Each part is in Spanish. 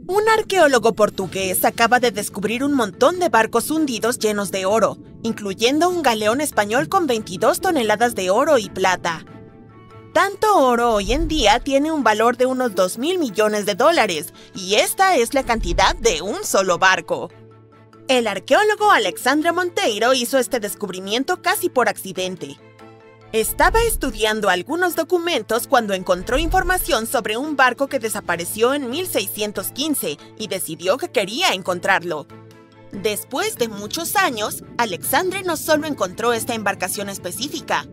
Un arqueólogo portugués acaba de descubrir un montón de barcos hundidos llenos de oro, incluyendo un galeón español con 22 toneladas de oro y plata. Tanto oro hoy en día tiene un valor de unos 2.000 millones de dólares, y esta es la cantidad de un solo barco. El arqueólogo Alexandre Monteiro hizo este descubrimiento casi por accidente. Estaba estudiando algunos documentos cuando encontró información sobre un barco que desapareció en 1615 y decidió que quería encontrarlo. Después de muchos años, Alexandre no solo encontró esta embarcación específica.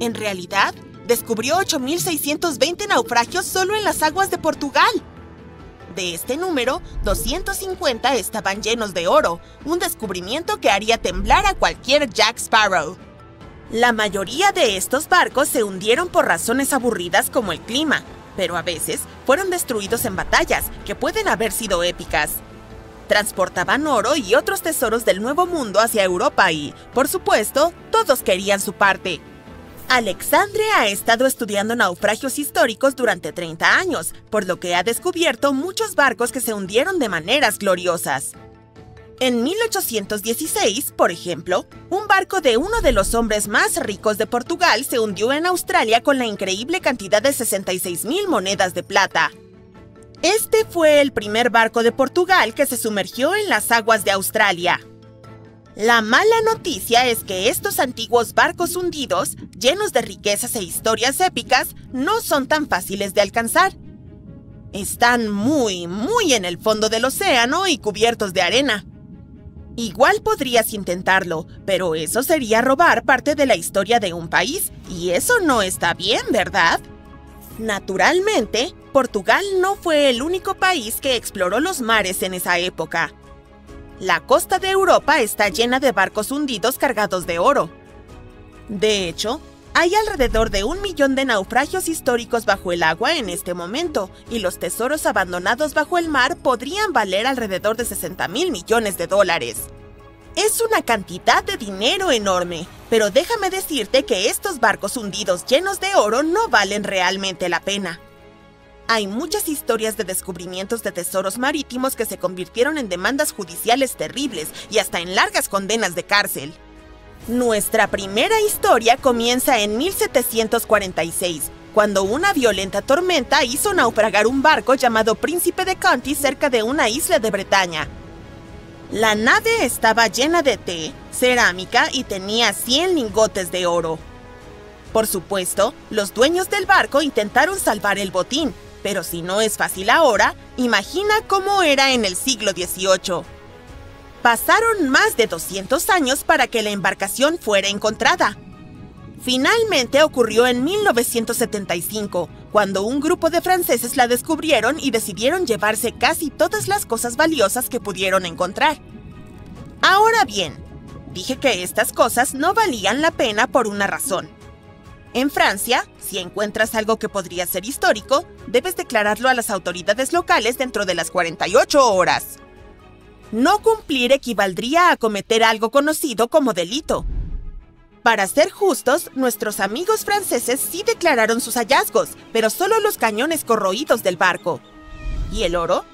En realidad, descubrió 8.620 naufragios solo en las aguas de Portugal. De este número, 250 estaban llenos de oro, un descubrimiento que haría temblar a cualquier Jack Sparrow. La mayoría de estos barcos se hundieron por razones aburridas como el clima, pero a veces fueron destruidos en batallas que pueden haber sido épicas. Transportaban oro y otros tesoros del Nuevo Mundo hacia Europa y, por supuesto, todos querían su parte. Alexandre ha estado estudiando naufragios históricos durante 30 años, por lo que ha descubierto muchos barcos que se hundieron de maneras gloriosas. En 1816, por ejemplo, un barco de uno de los hombres más ricos de Portugal se hundió en Australia con la increíble cantidad de 66.000 monedas de plata. Este fue el primer barco de Portugal que se sumergió en las aguas de Australia. La mala noticia es que estos antiguos barcos hundidos, llenos de riquezas e historias épicas, no son tan fáciles de alcanzar. Están muy en el fondo del océano y cubiertos de arena. Igual podrías intentarlo, pero eso sería robar parte de la historia de un país, y eso no está bien, ¿verdad? Naturalmente, Portugal no fue el único país que exploró los mares en esa época. La costa de Europa está llena de barcos hundidos cargados de oro. De hecho, hay alrededor de 1 millón de naufragios históricos bajo el agua en este momento, y los tesoros abandonados bajo el mar podrían valer alrededor de 60.000 millones de dólares. Es una cantidad de dinero enorme, pero déjame decirte que estos barcos hundidos llenos de oro no valen realmente la pena. Hay muchas historias de descubrimientos de tesoros marítimos que se convirtieron en demandas judiciales terribles y hasta en largas condenas de cárcel. Nuestra primera historia comienza en 1746, cuando una violenta tormenta hizo naufragar un barco llamado Príncipe de Conti cerca de una isla de Bretaña. La nave estaba llena de té, cerámica y tenía 100 lingotes de oro. Por supuesto, los dueños del barco intentaron salvar el botín, pero si no es fácil ahora, imagina cómo era en el siglo XVIII. Pasaron más de 200 años para que la embarcación fuera encontrada. Finalmente ocurrió en 1975, cuando un grupo de franceses la descubrieron y decidieron llevarse casi todas las cosas valiosas que pudieron encontrar. Ahora bien, dije que estas cosas no valían la pena por una razón. En Francia, si encuentras algo que podría ser histórico, debes declararlo a las autoridades locales dentro de las 48 horas. No cumplir equivaldría a cometer algo conocido como delito. Para ser justos, nuestros amigos franceses sí declararon sus hallazgos, pero solo los cañones corroídos del barco. ¿Y el oro?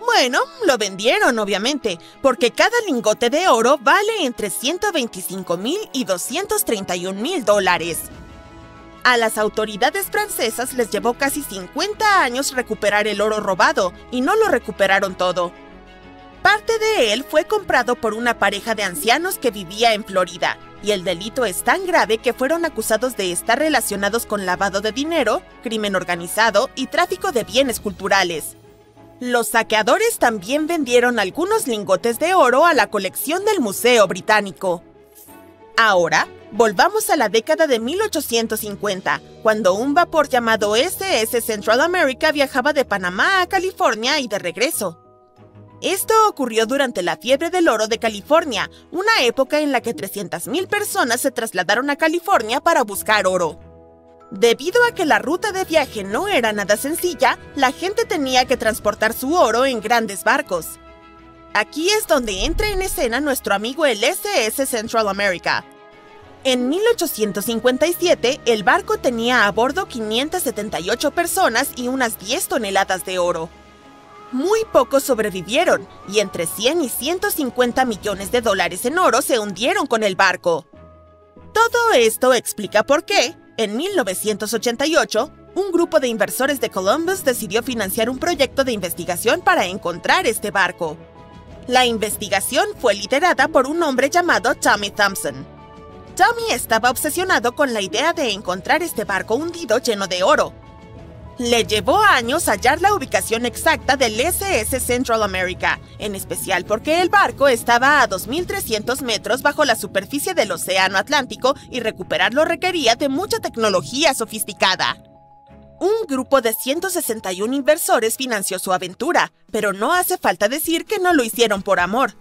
Bueno, lo vendieron, obviamente, porque cada lingote de oro vale entre 125.000 y 231.000 dólares. A las autoridades francesas les llevó casi 50 años recuperar el oro robado, y no lo recuperaron todo. Parte de él fue comprado por una pareja de ancianos que vivía en Florida, y el delito es tan grave que fueron acusados de estar relacionados con lavado de dinero, crimen organizado y tráfico de bienes culturales. Los saqueadores también vendieron algunos lingotes de oro a la colección del Museo Británico. Ahora, volvamos a la década de 1850, cuando un vapor llamado SS Central America viajaba de Panamá a California y de regreso. Esto ocurrió durante la fiebre del oro de California, una época en la que 300.000 personas se trasladaron a California para buscar oro. Debido a que la ruta de viaje no era nada sencilla, la gente tenía que transportar su oro en grandes barcos. Aquí es donde entra en escena nuestro amigo el SS Central America. En 1857, el barco tenía a bordo 578 personas y unas 10 toneladas de oro. Muy pocos sobrevivieron, y entre 100 y 150 millones de dólares en oro se hundieron con el barco. Todo esto explica por qué, en 1988, un grupo de inversores de Columbus decidió financiar un proyecto de investigación para encontrar este barco. La investigación fue liderada por un hombre llamado Tommy Thompson. Tommy estaba obsesionado con la idea de encontrar este barco hundido lleno de oro. Le llevó años hallar la ubicación exacta del SS Central America, en especial porque el barco estaba a 2.300 metros bajo la superficie del Océano Atlántico y recuperarlo requería de mucha tecnología sofisticada. Un grupo de 161 inversores financió su aventura, pero no hace falta decir que no lo hicieron por amor.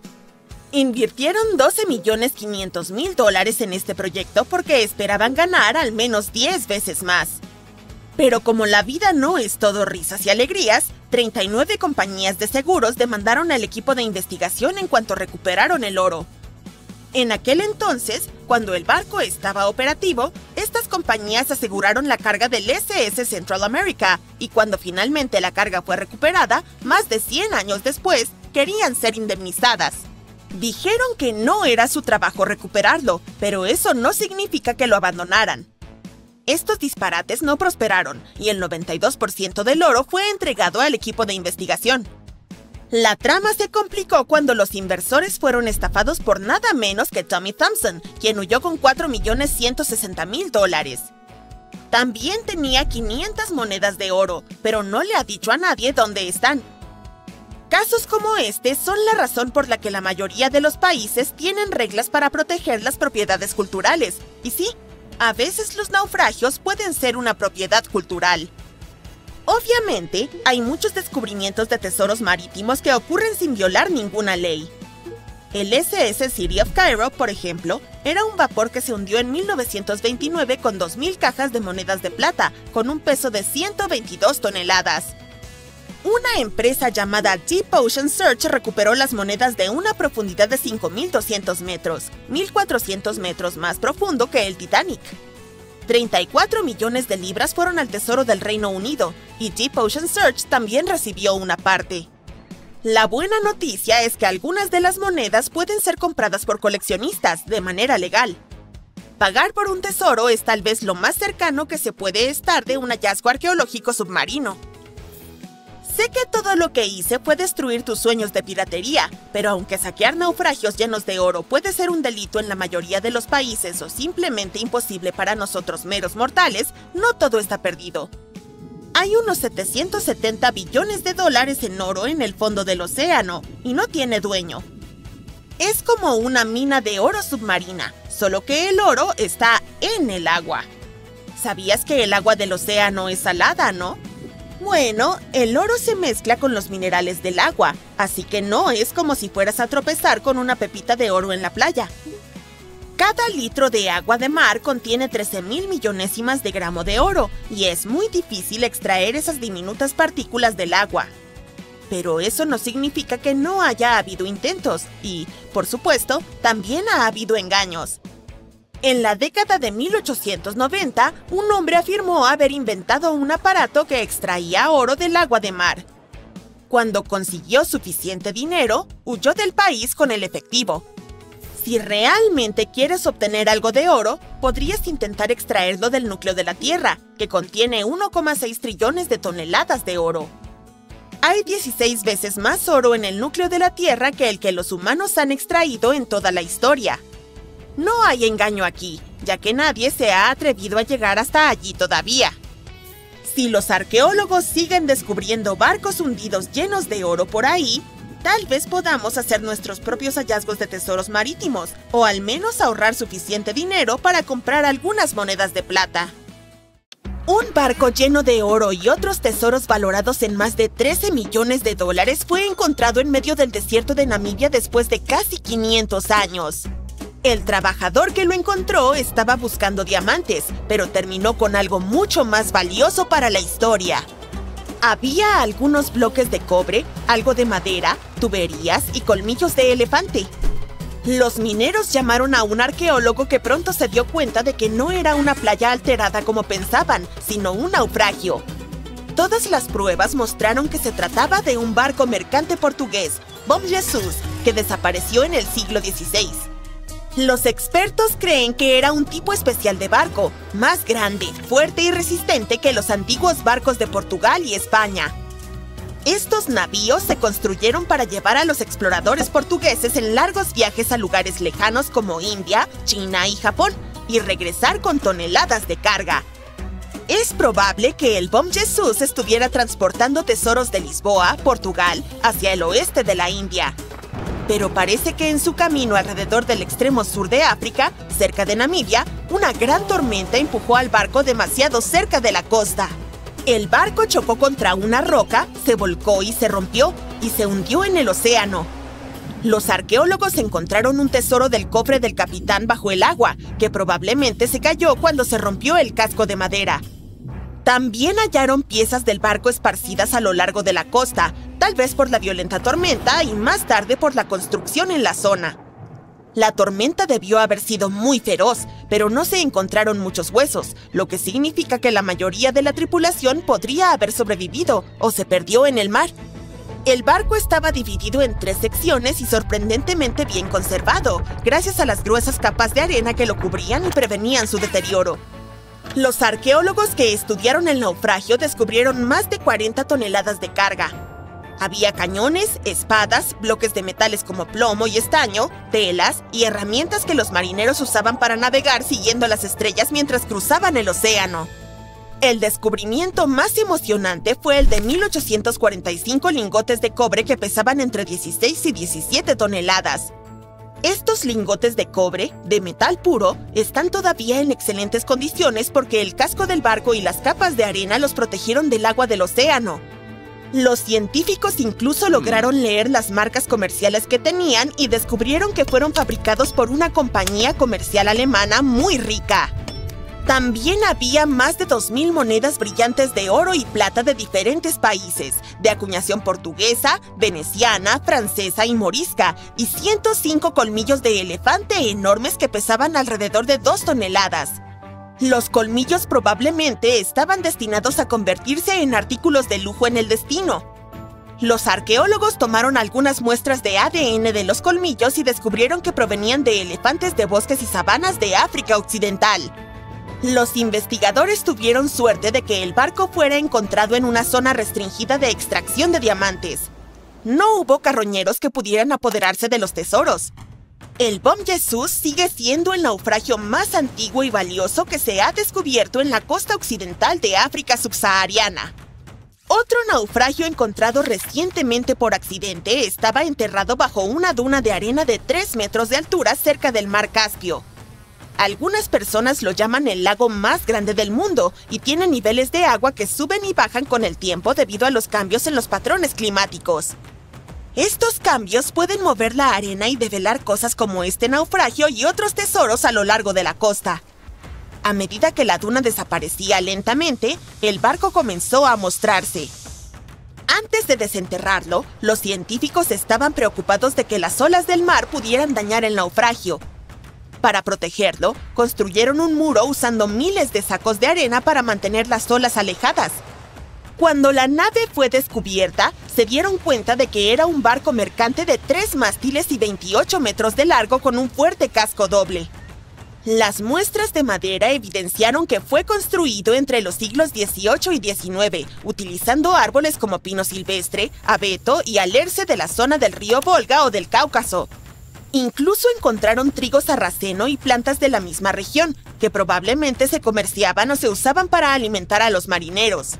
Invirtieron $12.500.000 en este proyecto porque esperaban ganar al menos 10 veces más. Pero como la vida no es todo risas y alegrías, 39 compañías de seguros demandaron al equipo de investigación en cuanto recuperaron el oro. En aquel entonces, cuando el barco estaba operativo, estas compañías aseguraron la carga del SS Central America, y cuando finalmente la carga fue recuperada, más de 100 años después, querían ser indemnizadas. Dijeron que no era su trabajo recuperarlo, pero eso no significa que lo abandonaran. Estos disparates no prosperaron, y el 92% del oro fue entregado al equipo de investigación. La trama se complicó cuando los inversores fueron estafados por nada menos que Tommy Thompson, quien huyó con $4.160.000. También tenía 500 monedas de oro, pero no le ha dicho a nadie dónde están. Casos como este son la razón por la que la mayoría de los países tienen reglas para proteger las propiedades culturales. Y sí, a veces los naufragios pueden ser una propiedad cultural. Obviamente, hay muchos descubrimientos de tesoros marítimos que ocurren sin violar ninguna ley. El SS City of Cairo, por ejemplo, era un vapor que se hundió en 1929 con 2.000 cajas de monedas de plata, con un peso de 122 toneladas. Una empresa llamada Deep Ocean Search recuperó las monedas de una profundidad de 5.200 metros, 1.400 metros más profundo que el Titanic. 34 millones de libras fueron al Tesoro del Reino Unido, y Deep Ocean Search también recibió una parte. La buena noticia es que algunas de las monedas pueden ser compradas por coleccionistas de manera legal. Pagar por un tesoro es tal vez lo más cercano que se puede estar de un hallazgo arqueológico submarino. Sé que todo lo que hice fue destruir tus sueños de piratería, pero aunque saquear naufragios llenos de oro puede ser un delito en la mayoría de los países o simplemente imposible para nosotros meros mortales, no todo está perdido. Hay unos 770 billones de dólares en oro en el fondo del océano, y no tiene dueño. Es como una mina de oro submarina, solo que el oro está en el agua. ¿Sabías que el agua del océano es salada, no? Bueno, el oro se mezcla con los minerales del agua, así que no es como si fueras a tropezar con una pepita de oro en la playa. Cada litro de agua de mar contiene 13.000 millonésimas de gramo de oro, y es muy difícil extraer esas diminutas partículas del agua. Pero eso no significa que no haya habido intentos, y, por supuesto, también ha habido engaños. En la década de 1890, un hombre afirmó haber inventado un aparato que extraía oro del agua de mar. Cuando consiguió suficiente dinero, huyó del país con el efectivo. Si realmente quieres obtener algo de oro, podrías intentar extraerlo del núcleo de la Tierra, que contiene 1,6 trillones de toneladas de oro. Hay 16 veces más oro en el núcleo de la Tierra que el que los humanos han extraído en toda la historia. No hay engaño aquí, ya que nadie se ha atrevido a llegar hasta allí todavía. Si los arqueólogos siguen descubriendo barcos hundidos llenos de oro por ahí, tal vez podamos hacer nuestros propios hallazgos de tesoros marítimos, o al menos ahorrar suficiente dinero para comprar algunas monedas de plata. Un barco lleno de oro y otros tesoros valorados en más de 13 millones de dólares fue encontrado en medio del desierto de Namibia después de casi 500 años. El trabajador que lo encontró estaba buscando diamantes, pero terminó con algo mucho más valioso para la historia. Había algunos bloques de cobre, algo de madera, tuberías y colmillos de elefante. Los mineros llamaron a un arqueólogo que pronto se dio cuenta de que no era una playa alterada como pensaban, sino un naufragio. Todas las pruebas mostraron que se trataba de un barco mercante portugués, Bom Jesus, que desapareció en el siglo XVI. Los expertos creen que era un tipo especial de barco, más grande, fuerte y resistente que los antiguos barcos de Portugal y España. Estos navíos se construyeron para llevar a los exploradores portugueses en largos viajes a lugares lejanos como India, China y Japón, y regresar con toneladas de carga. Es probable que el Bom Jesus estuviera transportando tesoros de Lisboa, Portugal, hacia el oeste de la India. Pero parece que en su camino alrededor del extremo sur de África, cerca de Namibia, una gran tormenta empujó al barco demasiado cerca de la costa. El barco chocó contra una roca, se volcó y se rompió, y se hundió en el océano. Los arqueólogos encontraron un tesoro del cofre del capitán bajo el agua, que probablemente se cayó cuando se rompió el casco de madera. También hallaron piezas del barco esparcidas a lo largo de la costa, tal vez por la violenta tormenta y más tarde por la construcción en la zona. La tormenta debió haber sido muy feroz, pero no se encontraron muchos huesos, lo que significa que la mayoría de la tripulación podría haber sobrevivido o se perdió en el mar. El barco estaba dividido en 3 secciones y sorprendentemente bien conservado, gracias a las gruesas capas de arena que lo cubrían y prevenían su deterioro. Los arqueólogos que estudiaron el naufragio descubrieron más de 40 toneladas de carga. Había cañones, espadas, bloques de metales como plomo y estaño, telas y herramientas que los marineros usaban para navegar siguiendo las estrellas mientras cruzaban el océano. El descubrimiento más emocionante fue el de 1845 lingotes de cobre que pesaban entre 16 y 17 toneladas. Estos lingotes de cobre, de metal puro, están todavía en excelentes condiciones porque el casco del barco y las capas de arena los protegieron del agua del océano. Los científicos incluso lograron leer las marcas comerciales que tenían y descubrieron que fueron fabricados por una compañía comercial alemana muy rica. También había más de 2.000 monedas brillantes de oro y plata de diferentes países, de acuñación portuguesa, veneciana, francesa y morisca, y 105 colmillos de elefante enormes que pesaban alrededor de 2 toneladas. Los colmillos probablemente estaban destinados a convertirse en artículos de lujo en el destino. Los arqueólogos tomaron algunas muestras de ADN de los colmillos y descubrieron que provenían de elefantes de bosques y sabanas de África Occidental. Los investigadores tuvieron suerte de que el barco fuera encontrado en una zona restringida de extracción de diamantes. No hubo carroñeros que pudieran apoderarse de los tesoros. El Bom Jesus sigue siendo el naufragio más antiguo y valioso que se ha descubierto en la costa occidental de África subsahariana. Otro naufragio encontrado recientemente por accidente estaba enterrado bajo una duna de arena de 3 metros de altura cerca del mar Caspio. Algunas personas lo llaman el lago más grande del mundo y tiene niveles de agua que suben y bajan con el tiempo debido a los cambios en los patrones climáticos. Estos cambios pueden mover la arena y develar cosas como este naufragio y otros tesoros a lo largo de la costa. A medida que la duna desaparecía lentamente, el barco comenzó a mostrarse. Antes de desenterrarlo, los científicos estaban preocupados de que las olas del mar pudieran dañar el naufragio. Para protegerlo, construyeron un muro usando miles de sacos de arena para mantener las olas alejadas. Cuando la nave fue descubierta, se dieron cuenta de que era un barco mercante de 3 mástiles y 28 metros de largo con un fuerte casco doble. Las muestras de madera evidenciaron que fue construido entre los siglos XVIII y XIX, utilizando árboles como pino silvestre, abeto y alerce de la zona del río Volga o del Cáucaso. Incluso encontraron trigo sarraceno y plantas de la misma región, que probablemente se comerciaban o se usaban para alimentar a los marineros.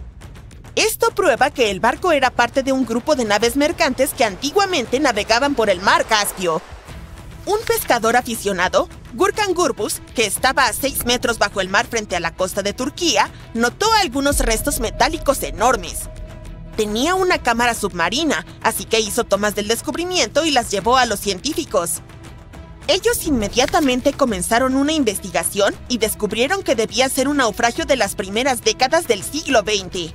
Esto prueba que el barco era parte de un grupo de naves mercantes que antiguamente navegaban por el mar Caspio. Un pescador aficionado, Gürkan Gürbüz, que estaba a 6 metros bajo el mar frente a la costa de Turquía, notó algunos restos metálicos enormes. Tenía una cámara submarina, así que hizo tomas del descubrimiento y las llevó a los científicos. Ellos inmediatamente comenzaron una investigación y descubrieron que debía ser un naufragio de las primeras décadas del siglo XX.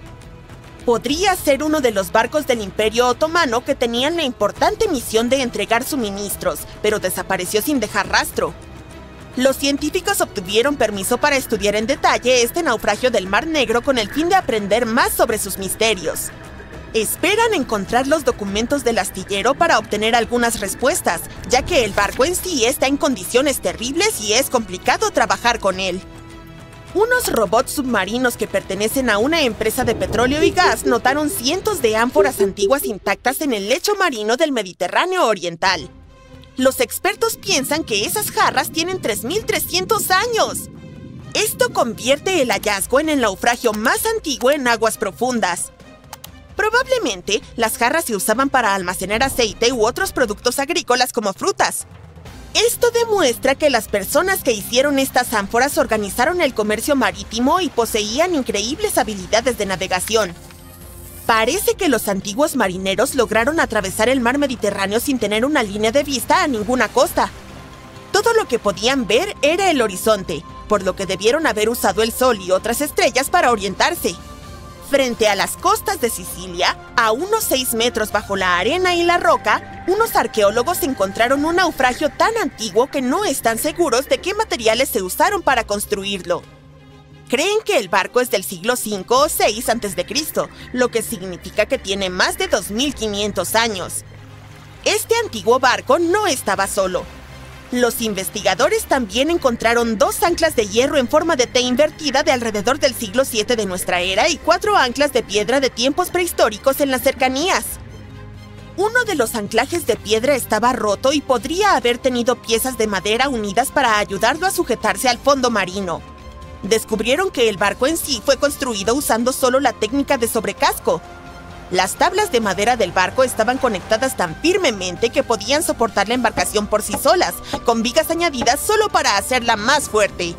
Podría ser uno de los barcos del Imperio Otomano que tenían la importante misión de entregar suministros, pero desapareció sin dejar rastro. Los científicos obtuvieron permiso para estudiar en detalle este naufragio del Mar Negro con el fin de aprender más sobre sus misterios. Esperan encontrar los documentos del astillero para obtener algunas respuestas, ya que el barco en sí está en condiciones terribles y es complicado trabajar con él. Unos robots submarinos que pertenecen a una empresa de petróleo y gas notaron cientos de ánforas antiguas intactas en el lecho marino del Mediterráneo Oriental. Los expertos piensan que esas jarras tienen 3.300 años. Esto convierte el hallazgo en el naufragio más antiguo en aguas profundas. Probablemente, las jarras se usaban para almacenar aceite u otros productos agrícolas como frutas. Esto demuestra que las personas que hicieron estas ánforas organizaron el comercio marítimo y poseían increíbles habilidades de navegación. Parece que los antiguos marineros lograron atravesar el mar Mediterráneo sin tener una línea de vista a ninguna costa. Todo lo que podían ver era el horizonte, por lo que debieron haber usado el sol y otras estrellas para orientarse. Frente a las costas de Sicilia, a unos 6 metros bajo la arena y la roca, unos arqueólogos encontraron un naufragio tan antiguo que no están seguros de qué materiales se usaron para construirlo. Creen que el barco es del siglo V o VI a.C., lo que significa que tiene más de 2.500 años. Este antiguo barco no estaba solo. Los investigadores también encontraron 2 anclas de hierro en forma de T invertida de alrededor del siglo VII de nuestra era y 4 anclas de piedra de tiempos prehistóricos en las cercanías. Uno de los anclajes de piedra estaba roto y podría haber tenido piezas de madera unidas para ayudarlo a sujetarse al fondo marino. Descubrieron que el barco en sí fue construido usando solo la técnica de sobrecasco. Las tablas de madera del barco estaban conectadas tan firmemente que podían soportar la embarcación por sí solas, con vigas añadidas solo para hacerla más fuerte.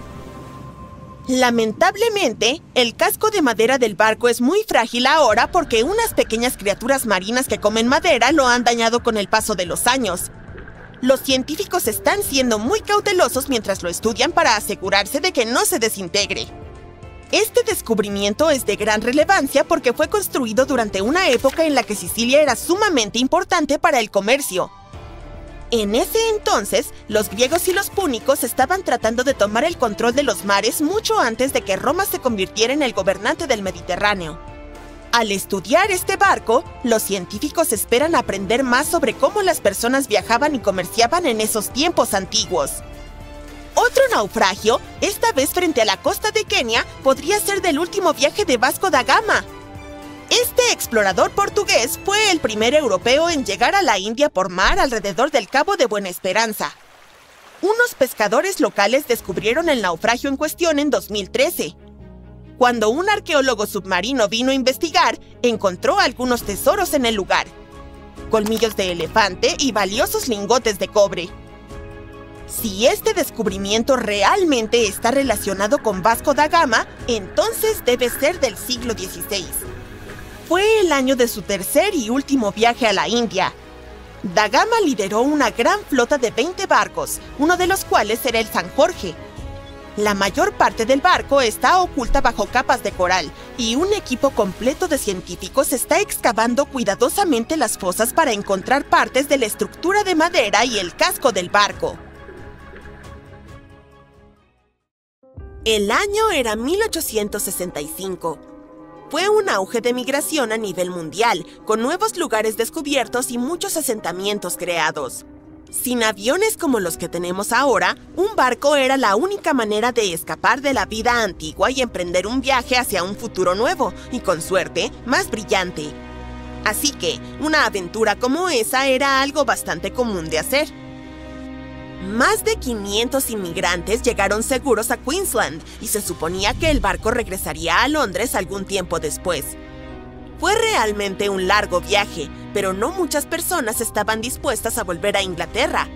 Lamentablemente, el casco de madera del barco es muy frágil ahora porque unas pequeñas criaturas marinas que comen madera lo han dañado con el paso de los años. Los científicos están siendo muy cautelosos mientras lo estudian para asegurarse de que no se desintegre. Este descubrimiento es de gran relevancia porque fue construido durante una época en la que Sicilia era sumamente importante para el comercio. En ese entonces, los griegos y los púnicos estaban tratando de tomar el control de los mares mucho antes de que Roma se convirtiera en el gobernante del Mediterráneo. Al estudiar este barco, los científicos esperan aprender más sobre cómo las personas viajaban y comerciaban en esos tiempos antiguos. Otro naufragio, esta vez frente a la costa de Kenia, podría ser del último viaje de Vasco da Gama. Este explorador portugués fue el primer europeo en llegar a la India por mar alrededor del Cabo de Buena Esperanza. Unos pescadores locales descubrieron el naufragio en cuestión en 2013. Cuando un arqueólogo submarino vino a investigar, encontró algunos tesoros en el lugar: colmillos de elefante y valiosos lingotes de cobre. Si este descubrimiento realmente está relacionado con Vasco da Gama, entonces debe ser del siglo XVI. Fue el año de su tercer y último viaje a la India. Da Gama lideró una gran flota de 20 barcos, uno de los cuales era el San Jorge. La mayor parte del barco está oculta bajo capas de coral, y un equipo completo de científicos está excavando cuidadosamente las fosas para encontrar partes de la estructura de madera y el casco del barco. El año era 1865. Fue un auge de migración a nivel mundial, con nuevos lugares descubiertos y muchos asentamientos creados. Sin aviones como los que tenemos ahora, un barco era la única manera de escapar de la vida antigua y emprender un viaje hacia un futuro nuevo, y con suerte, más brillante. Así que, una aventura como esa era algo bastante común de hacer. Más de 500 inmigrantes llegaron seguros a Queensland y se suponía que el barco regresaría a Londres algún tiempo después. Fue realmente un largo viaje, pero no muchas personas estaban dispuestas a volver a Inglaterra.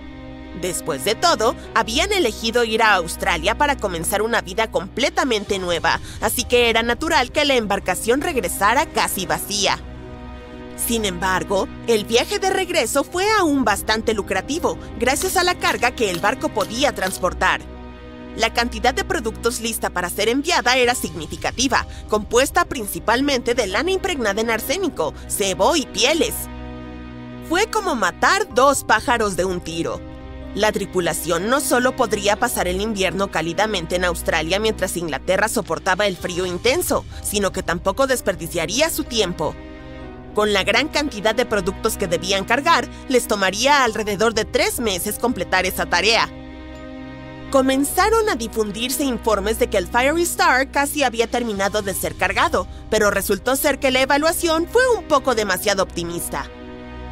Después de todo, habían elegido ir a Australia para comenzar una vida completamente nueva, así que era natural que la embarcación regresara casi vacía. Sin embargo, el viaje de regreso fue aún bastante lucrativo, gracias a la carga que el barco podía transportar. La cantidad de productos lista para ser enviada era significativa, compuesta principalmente de lana impregnada en arsénico, sebo y pieles. Fue como matar 2 pájaros de un tiro. La tripulación no solo podría pasar el invierno cálidamente en Australia mientras Inglaterra soportaba el frío intenso, sino que tampoco desperdiciaría su tiempo. Con la gran cantidad de productos que debían cargar, les tomaría alrededor de 3 meses completar esa tarea. Comenzaron a difundirse informes de que el Fiery Star casi había terminado de ser cargado, pero resultó ser que la evaluación fue un poco demasiado optimista.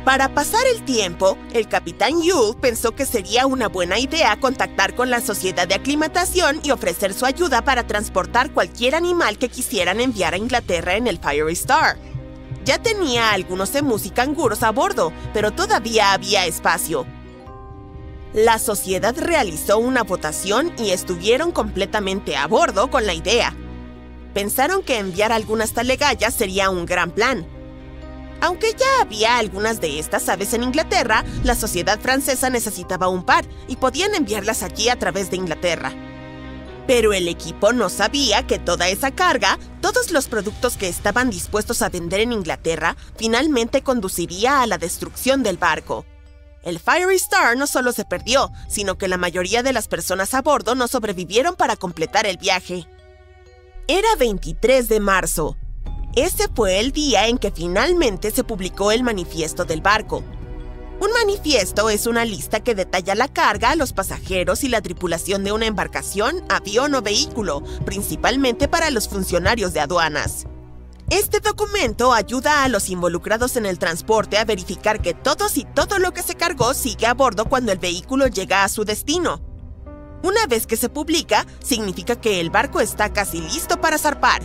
Para pasar el tiempo, el capitán Yule pensó que sería una buena idea contactar con la sociedad de aclimatación y ofrecer su ayuda para transportar cualquier animal que quisieran enviar a Inglaterra en el Fiery Star. Ya tenía algunos emus y canguros a bordo, pero todavía había espacio. La sociedad realizó una votación y estuvieron completamente a bordo con la idea. Pensaron que enviar algunas talegallas sería un gran plan. Aunque ya había algunas de estas aves en Inglaterra, la sociedad francesa necesitaba un par y podían enviarlas allí a través de Inglaterra. Pero el equipo no sabía que toda esa carga, todos los productos que estaban dispuestos a vender en Inglaterra, finalmente conduciría a la destrucción del barco. El Fiery Star no solo se perdió, sino que la mayoría de las personas a bordo no sobrevivieron para completar el viaje. Era 23 de marzo. Ese fue el día en que finalmente se publicó el manifiesto del barco. Un manifiesto es una lista que detalla la carga, los pasajeros y la tripulación de una embarcación, avión o vehículo, principalmente para los funcionarios de aduanas. Este documento ayuda a los involucrados en el transporte a verificar que todos y todo lo que se cargó sigue a bordo cuando el vehículo llega a su destino. Una vez que se publica, significa que el barco está casi listo para zarpar.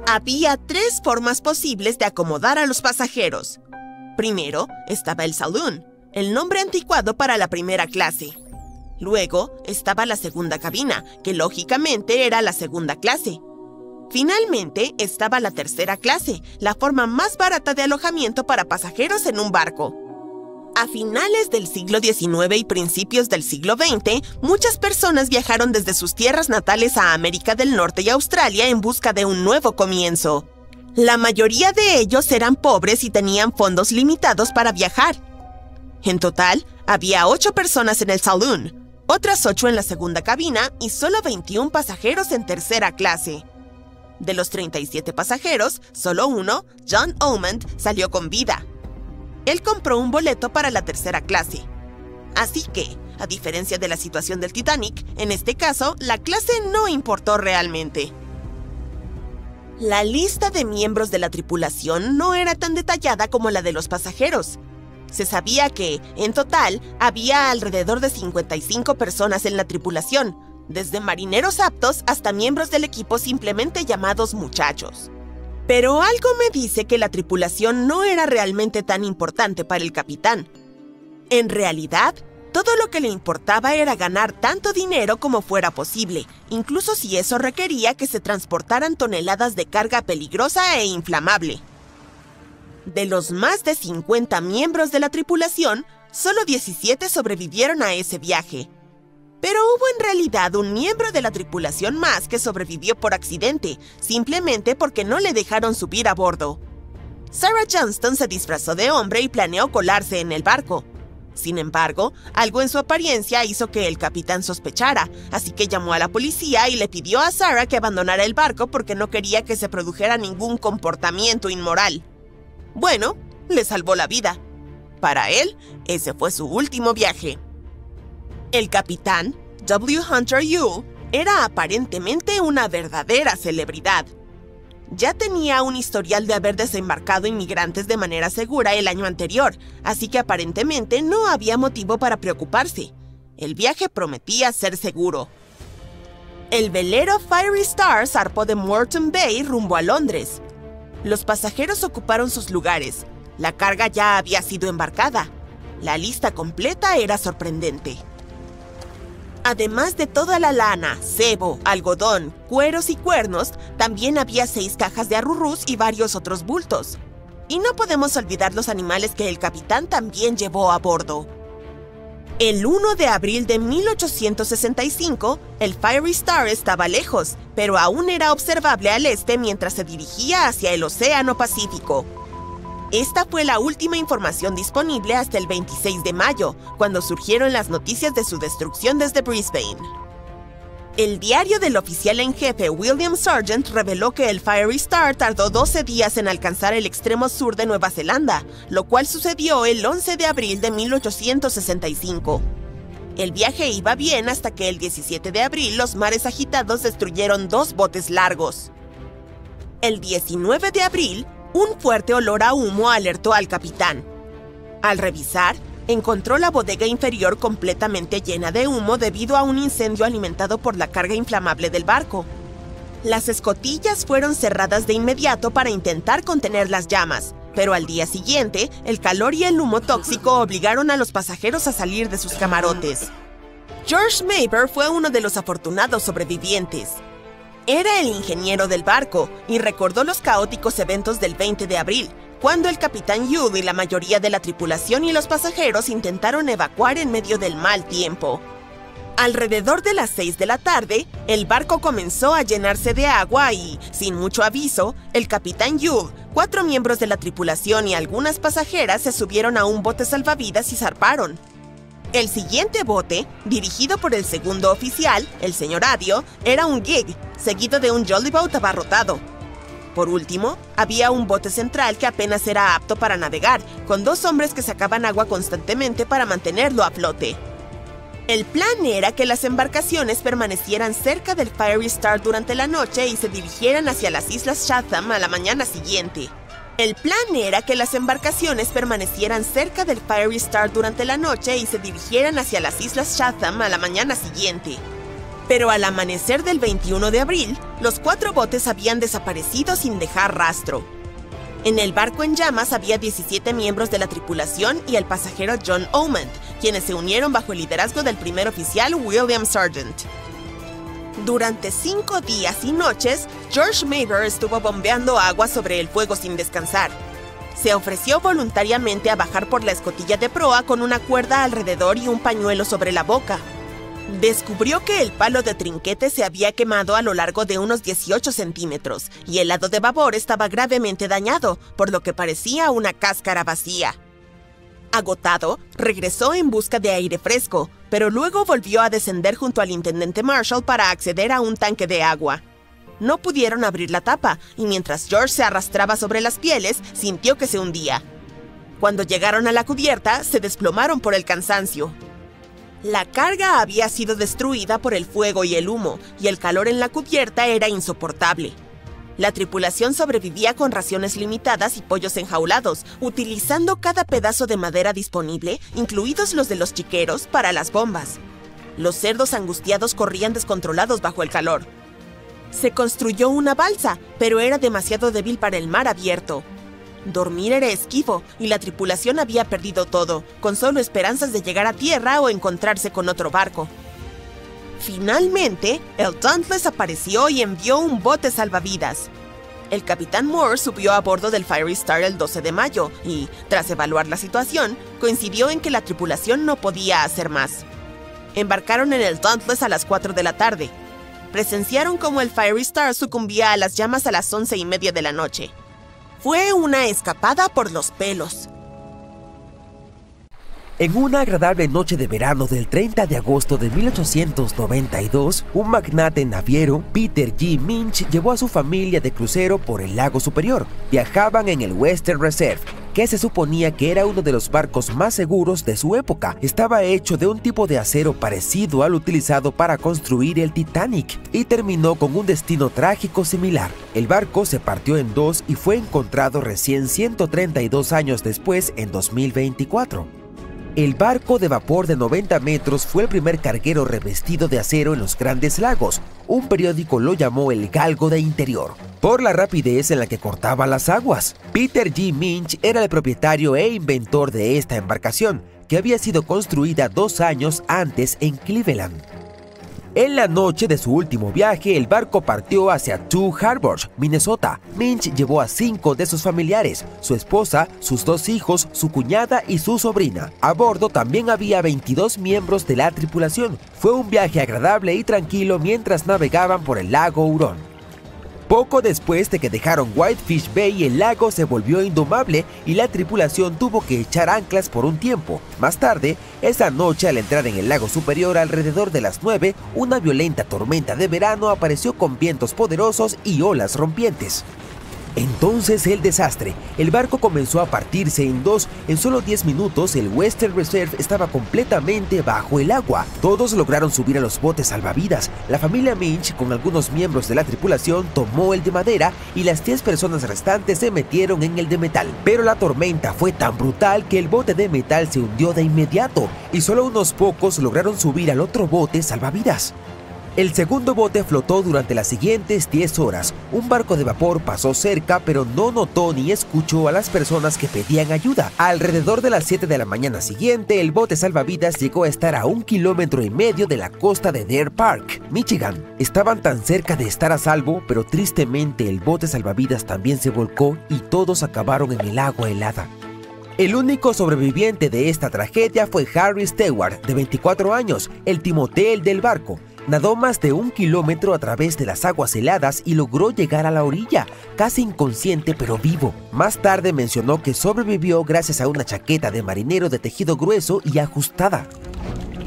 Había 3 formas posibles de acomodar a los pasajeros. Primero, estaba el saloon, el nombre anticuado para la primera clase. Luego, estaba la segunda cabina, que lógicamente era la segunda clase. Finalmente, estaba la tercera clase, la forma más barata de alojamiento para pasajeros en un barco. A finales del siglo XIX y principios del siglo XX, muchas personas viajaron desde sus tierras natales a América del Norte y Australia en busca de un nuevo comienzo. La mayoría de ellos eran pobres y tenían fondos limitados para viajar. En total, había 8 personas en el saloon, otras 8 en la segunda cabina y solo 21 pasajeros en tercera clase. De los 37 pasajeros, solo uno, John Ormond, salió con vida. Él compró un boleto para la tercera clase. Así que, a diferencia de la situación del Titanic, en este caso, la clase no importó realmente. La lista de miembros de la tripulación no era tan detallada como la de los pasajeros. Se sabía que, en total, había alrededor de 55 personas en la tripulación, desde marineros aptos hasta miembros del equipo simplemente llamados muchachos. Pero algo me dice que la tripulación no era realmente tan importante para el capitán. En realidad, todo lo que le importaba era ganar tanto dinero como fuera posible, incluso si eso requería que se transportaran toneladas de carga peligrosa e inflamable. De los más de 50 miembros de la tripulación, solo 17 sobrevivieron a ese viaje. Pero hubo en realidad un miembro de la tripulación más que sobrevivió por accidente, simplemente porque no le dejaron subir a bordo. Sarah Johnston se disfrazó de hombre y planeó colarse en el barco. Sin embargo, algo en su apariencia hizo que el capitán sospechara, así que llamó a la policía y le pidió a Sarah que abandonara el barco porque no quería que se produjera ningún comportamiento inmoral. Bueno, le salvó la vida. Para él, ese fue su último viaje. El capitán, W. Hunter Yule, era aparentemente una verdadera celebridad. Ya tenía un historial de haber desembarcado inmigrantes de manera segura el año anterior, así que aparentemente no había motivo para preocuparse. El viaje prometía ser seguro. El velero Fiery Star zarpó de Moreton Bay rumbo a Londres. Los pasajeros ocuparon sus lugares. La carga ya había sido embarcada. La lista completa era sorprendente. Además de toda la lana, cebo, algodón, cueros y cuernos, también había 6 cajas de arrurús y varios otros bultos. Y no podemos olvidar los animales que el capitán también llevó a bordo. El 1 de abril de 1865, el Fiery Star estaba lejos, pero aún era observable al este mientras se dirigía hacia el Océano Pacífico. Esta fue la última información disponible hasta el 26 de mayo, cuando surgieron las noticias de su destrucción desde Brisbane. El diario del oficial en jefe William Sargent reveló que el Fiery Star tardó 12 días en alcanzar el extremo sur de Nueva Zelanda, lo cual sucedió el 11 de abril de 1865. El viaje iba bien hasta que el 17 de abril los mares agitados destruyeron 2 botes largos. El 19 de abril, un fuerte olor a humo alertó al capitán. Al revisar, encontró la bodega inferior completamente llena de humo debido a un incendio alimentado por la carga inflamable del barco. Las escotillas fueron cerradas de inmediato para intentar contener las llamas, pero al día siguiente, el calor y el humo tóxico obligaron a los pasajeros a salir de sus camarotes. George Mayber fue uno de los afortunados sobrevivientes. Era el ingeniero del barco y recordó los caóticos eventos del 20 de abril, cuando el capitán Yude y la mayoría de la tripulación y los pasajeros intentaron evacuar en medio del mal tiempo. Alrededor de las 6 de la tarde, el barco comenzó a llenarse de agua y, sin mucho aviso, el capitán Yude, 4 miembros de la tripulación y algunas pasajeras se subieron a un bote salvavidas y zarparon. El siguiente bote, dirigido por el segundo oficial, el señor Adio, era un gig, seguido de un jollyboat abarrotado. Por último, había un bote central que apenas era apto para navegar, con 2 hombres que sacaban agua constantemente para mantenerlo a flote. El plan era que las embarcaciones permanecieran cerca del Fiery Star durante la noche y se dirigieran hacia las Islas Chatham a la mañana siguiente. Pero al amanecer del 21 de abril, los 4 botes habían desaparecido sin dejar rastro. En el barco en llamas había 17 miembros de la tripulación y el pasajero John Omand, quienes se unieron bajo el liderazgo del primer oficial William Sargent. Durante 5 días y noches, George Mayber estuvo bombeando agua sobre el fuego sin descansar. Se ofreció voluntariamente a bajar por la escotilla de proa con una cuerda alrededor y un pañuelo sobre la boca. Descubrió que el palo de trinquete se había quemado a lo largo de unos 18 centímetros y el lado de babor estaba gravemente dañado, por lo que parecía una cáscara vacía. Agotado, regresó en busca de aire fresco, pero luego volvió a descender junto al intendente Marshall para acceder a un tanque de agua. No pudieron abrir la tapa, y mientras George se arrastraba sobre las pieles, sintió que se hundía. Cuando llegaron a la cubierta, se desplomaron por el cansancio. La carga había sido destruida por el fuego y el humo, y el calor en la cubierta era insoportable. La tripulación sobrevivía con raciones limitadas y pollos enjaulados, utilizando cada pedazo de madera disponible, incluidos los de los chiqueros, para las bombas. Los cerdos angustiados corrían descontrolados bajo el calor. Se construyó una balsa, pero era demasiado débil para el mar abierto. Dormir era esquivo, y la tripulación había perdido todo, con solo esperanzas de llegar a tierra o encontrarse con otro barco. Finalmente, el Dauntless apareció y envió un bote salvavidas. El capitán Moore subió a bordo del Fiery Star el 12 de mayo y, tras evaluar la situación, coincidió en que la tripulación no podía hacer más. Embarcaron en el Dauntless a las 4 de la tarde. Presenciaron cómo el Fiery Star sucumbía a las llamas a las 11:30 de la noche. Fue una escapada por los pelos. En una agradable noche de verano del 30 de agosto de 1892, un magnate naviero, Peter G. Minch, llevó a su familia de crucero por el lago Superior. Viajaban en el Western Reserve, que se suponía que era uno de los barcos más seguros de su época. Estaba hecho de un tipo de acero parecido al utilizado para construir el Titanic y terminó con un destino trágico similar. El barco se partió en 2 y fue encontrado recién 132 años después, en 2024. El barco de vapor de 90 metros fue el primer carguero revestido de acero en los Grandes Lagos. Un periódico lo llamó el Galgo de Interior, por la rapidez en la que cortaba las aguas. Peter G. Minch era el propietario e inventor de esta embarcación, que había sido construida 2 años antes en Cleveland. En la noche de su último viaje, el barco partió hacia Two Harbors, Minnesota. Minch llevó a 5 de sus familiares, su esposa, sus 2 hijos, su cuñada y su sobrina. A bordo también había 22 miembros de la tripulación. Fue un viaje agradable y tranquilo mientras navegaban por el lago Hurón. Poco después de que dejaron Whitefish Bay, el lago se volvió indomable y la tripulación tuvo que echar anclas por un tiempo. Más tarde, esa noche, al entrar en el lago superior alrededor de las 9, una violenta tormenta de verano apareció con vientos poderosos y olas rompientes. Entonces el desastre. El barco comenzó a partirse en dos. En solo 10 minutos el Western Reserve estaba completamente bajo el agua. Todos lograron subir a los botes salvavidas. La familia Minch, con algunos miembros de la tripulación, tomó el de madera y las 10 personas restantes se metieron en el de metal. Pero la tormenta fue tan brutal que el bote de metal se hundió de inmediato y solo unos pocos lograron subir al otro bote salvavidas. El segundo bote flotó durante las siguientes 10 horas. Un barco de vapor pasó cerca, pero no notó ni escuchó a las personas que pedían ayuda. Alrededor de las 7 de la mañana siguiente, el bote salvavidas llegó a estar a 1,5 kilómetros de la costa de Deer Park, Michigan. Estaban tan cerca de estar a salvo, pero tristemente el bote salvavidas también se volcó y todos acabaron en el agua helada. El único sobreviviente de esta tragedia fue Harry Stewart, de 24 años, el timotel del barco. Nadó más de 1 kilómetro a través de las aguas heladas y logró llegar a la orilla, casi inconsciente pero vivo. Más tarde mencionó que sobrevivió gracias a una chaqueta de marinero de tejido grueso y ajustada.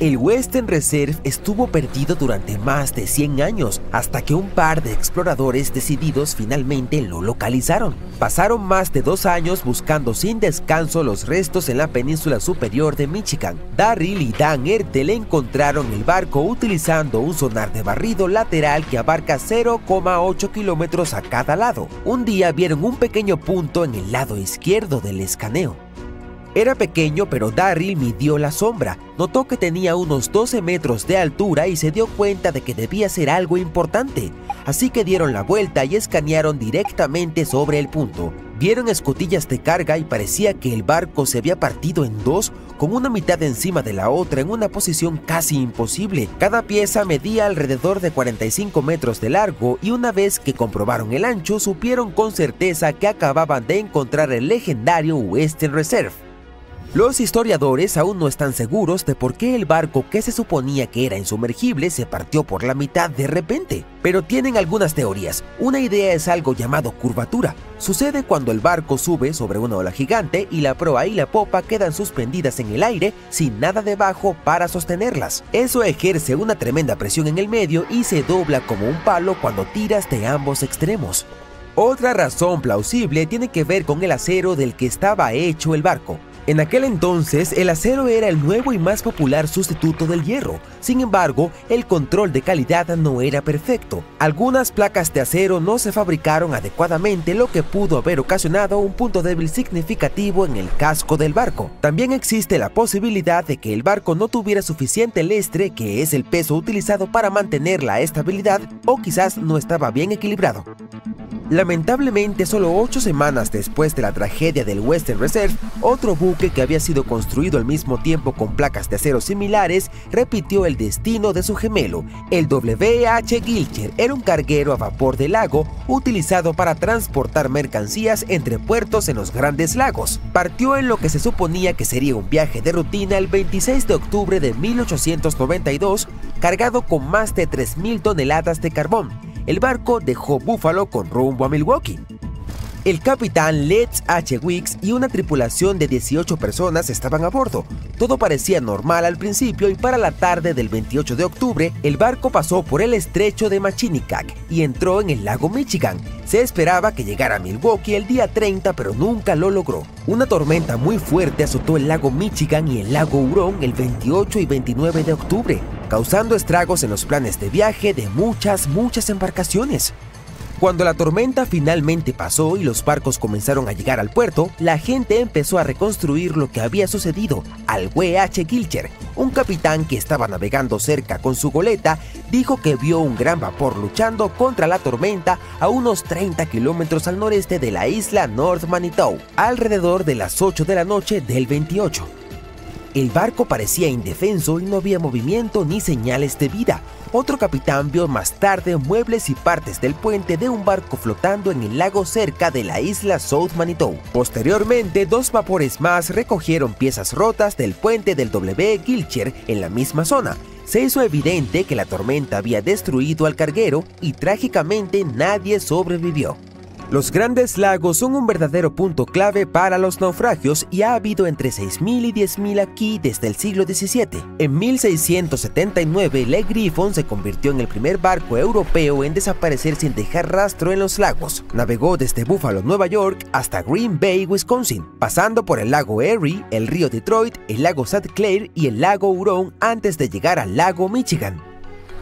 El Western Reserve estuvo perdido durante más de 100 años, hasta que un par de exploradores decididos finalmente lo localizaron. Pasaron más de 2 años buscando sin descanso los restos en la península superior de Michigan. Darryl y Dan Ertel encontraron el barco utilizando un sonar de barrido lateral que abarca 0,8 kilómetros a cada lado. Un día vieron un pequeño punto en el lado izquierdo del escaneo. Era pequeño, pero Darryl midió la sombra, notó que tenía unos 12 metros de altura y se dio cuenta de que debía ser algo importante. Así que dieron la vuelta y escanearon directamente sobre el punto. Vieron escotillas de carga y parecía que el barco se había partido en dos, con una mitad encima de la otra en una posición casi imposible. Cada pieza medía alrededor de 45 metros de largo y una vez que comprobaron el ancho, supieron con certeza que acababan de encontrar el legendario Western Reserve. Los historiadores aún no están seguros de por qué el barco que se suponía que era insumergible se partió por la mitad de repente, pero tienen algunas teorías. Una idea es algo llamado curvatura. Sucede cuando el barco sube sobre una ola gigante y la proa y la popa quedan suspendidas en el aire sin nada debajo para sostenerlas. Eso ejerce una tremenda presión en el medio y se dobla como un palo cuando tiras de ambos extremos. Otra razón plausible tiene que ver con el acero del que estaba hecho el barco. En aquel entonces, el acero era el nuevo y más popular sustituto del hierro. Sin embargo, el control de calidad no era perfecto. Algunas placas de acero no se fabricaron adecuadamente, lo que pudo haber ocasionado un punto débil significativo en el casco del barco. También existe la posibilidad de que el barco no tuviera suficiente lustre, que es el peso utilizado para mantener la estabilidad, o quizás no estaba bien equilibrado. Lamentablemente, solo 8 semanas después de la tragedia del Western Reserve, otro buque que había sido construido al mismo tiempo con placas de acero similares repitió el destino de su gemelo. El W.H. Gilcher era un carguero a vapor de lago utilizado para transportar mercancías entre puertos en los Grandes Lagos. Partió en lo que se suponía que sería un viaje de rutina el 26 de octubre de 1892, cargado con más de 3.000 toneladas de carbón. El barco dejó Buffalo con rumbo a Milwaukee. El capitán Letts H. Weeks y una tripulación de 18 personas estaban a bordo. Todo parecía normal al principio y para la tarde del 28 de octubre, el barco pasó por el estrecho de Machinicac y entró en el lago Michigan. Se esperaba que llegara a Milwaukee el día 30, pero nunca lo logró. Una tormenta muy fuerte azotó el lago Michigan y el lago Huron el 28 y 29 de octubre, causando estragos en los planes de viaje de muchas embarcaciones. Cuando la tormenta finalmente pasó y los barcos comenzaron a llegar al puerto, la gente empezó a reconstruir lo que había sucedido al W.H. Gilcher. Un capitán que estaba navegando cerca con su goleta dijo que vio un gran vapor luchando contra la tormenta a unos 30 kilómetros al noreste de la isla North Manitou, alrededor de las 8 de la noche del 28. El barco parecía indefenso y no había movimiento ni señales de vida. Otro capitán vio más tarde muebles y partes del puente de un barco flotando en el lago cerca de la isla South Manitou. Posteriormente, 2 vapores más recogieron piezas rotas del puente del W. Gilcher en la misma zona. Se hizo evidente que la tormenta había destruido al carguero y trágicamente nadie sobrevivió. Los Grandes Lagos son un verdadero punto clave para los naufragios y ha habido entre 6.000 y 10.000 aquí desde el siglo XVII. En 1679, Le Griffon se convirtió en el primer barco europeo en desaparecer sin dejar rastro en los lagos. Navegó desde Buffalo, Nueva York, hasta Green Bay, Wisconsin, pasando por el lago Erie, el río Detroit, el lago St. Clair y el lago Huron antes de llegar al lago Michigan.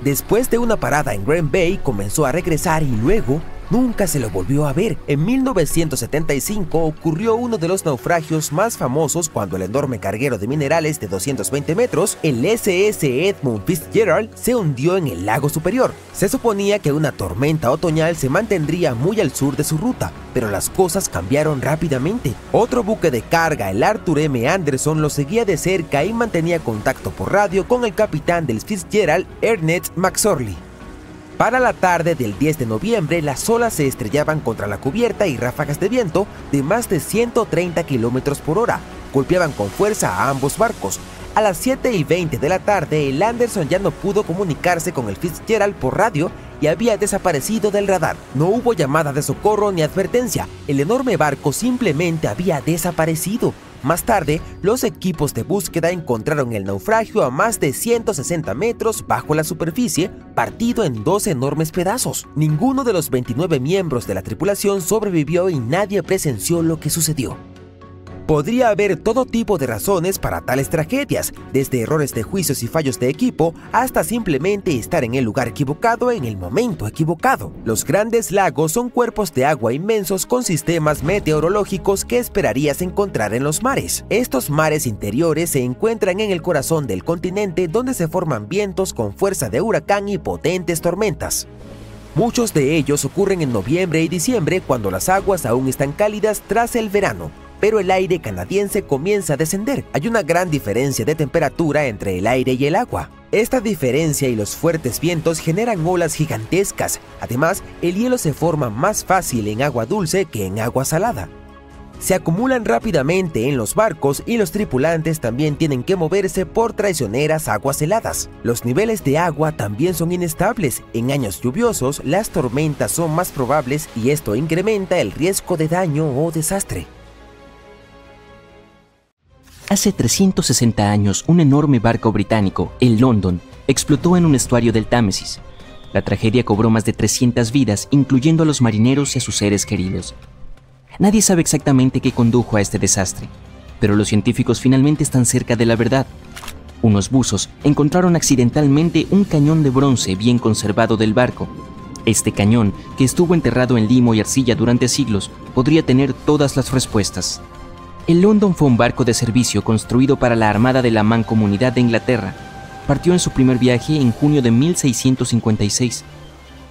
Después de una parada en Green Bay, comenzó a regresar y luego nunca se lo volvió a ver. En 1975 ocurrió uno de los naufragios más famosos cuando el enorme carguero de minerales de 220 metros, el SS Edmund Fitzgerald, se hundió en el lago Superior. Se suponía que una tormenta otoñal se mantendría muy al sur de su ruta, pero las cosas cambiaron rápidamente. Otro buque de carga, el Arthur M. Anderson, lo seguía de cerca y mantenía contacto por radio con el capitán del Fitzgerald, Ernest McSorley. Para la tarde del 10 de noviembre, las olas se estrellaban contra la cubierta y ráfagas de viento de más de 130 km por hora golpeaban con fuerza a ambos barcos. A las 7:20 de la tarde, el Anderson ya no pudo comunicarse con el Fitzgerald por radio y había desaparecido del radar. No hubo llamada de socorro ni advertencia. El enorme barco simplemente había desaparecido. Más tarde, los equipos de búsqueda encontraron el naufragio a más de 160 metros bajo la superficie, partido en 2 enormes pedazos. Ninguno de los 29 miembros de la tripulación sobrevivió y nadie presenció lo que sucedió. Podría haber todo tipo de razones para tales tragedias, desde errores de juicios y fallos de equipo, hasta simplemente estar en el lugar equivocado en el momento equivocado. Los Grandes Lagos son cuerpos de agua inmensos con sistemas meteorológicos que esperarías encontrar en los mares. Estos mares interiores se encuentran en el corazón del continente, donde se forman vientos con fuerza de huracán y potentes tormentas. Muchos de ellos ocurren en noviembre y diciembre, cuando las aguas aún están cálidas tras el verano. Pero el aire canadiense comienza a descender. Hay una gran diferencia de temperatura entre el aire y el agua. Esta diferencia y los fuertes vientos generan olas gigantescas. Además, el hielo se forma más fácil en agua dulce que en agua salada. Se acumulan rápidamente en los barcos y los tripulantes también tienen que moverse por traicioneras aguas heladas. Los niveles de agua también son inestables. En años lluviosos, las tormentas son más probables y esto incrementa el riesgo de daño o desastre. Hace 360 años, un enorme barco británico, el London, explotó en un estuario del Támesis. La tragedia cobró más de 300 vidas, incluyendo a los marineros y a sus seres queridos. Nadie sabe exactamente qué condujo a este desastre, pero los científicos finalmente están cerca de la verdad. Unos buzos encontraron accidentalmente un cañón de bronce bien conservado del barco. Este cañón, que estuvo enterrado en limo y arcilla durante siglos, podría tener todas las respuestas. El London fue un barco de servicio construido para la Armada de la Mancomunidad de Inglaterra. Partió en su primer viaje en junio de 1656.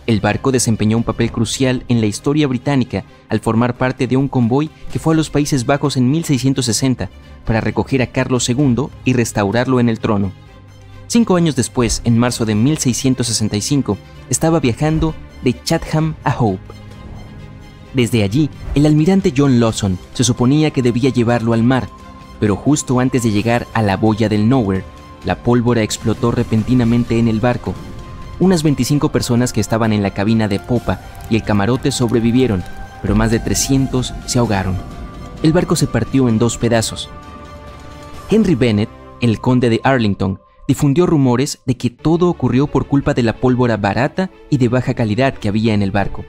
El barco desempeñó un papel crucial en la historia británica al formar parte de un convoy que fue a los Países Bajos en 1660 para recoger a Carlos II y restaurarlo en el trono. 5 años después, en marzo de 1665, estaba viajando de Chatham a Hope. Desde allí, el almirante John Lawson se suponía que debía llevarlo al mar, pero justo antes de llegar a la boya del Nowhere, la pólvora explotó repentinamente en el barco. Unas 25 personas que estaban en la cabina de popa y el camarote sobrevivieron, pero más de 300 se ahogaron. El barco se partió en 2 pedazos. Henry Bennett, el conde de Arlington, difundió rumores de que todo ocurrió por culpa de la pólvora barata y de baja calidad que había en el barco.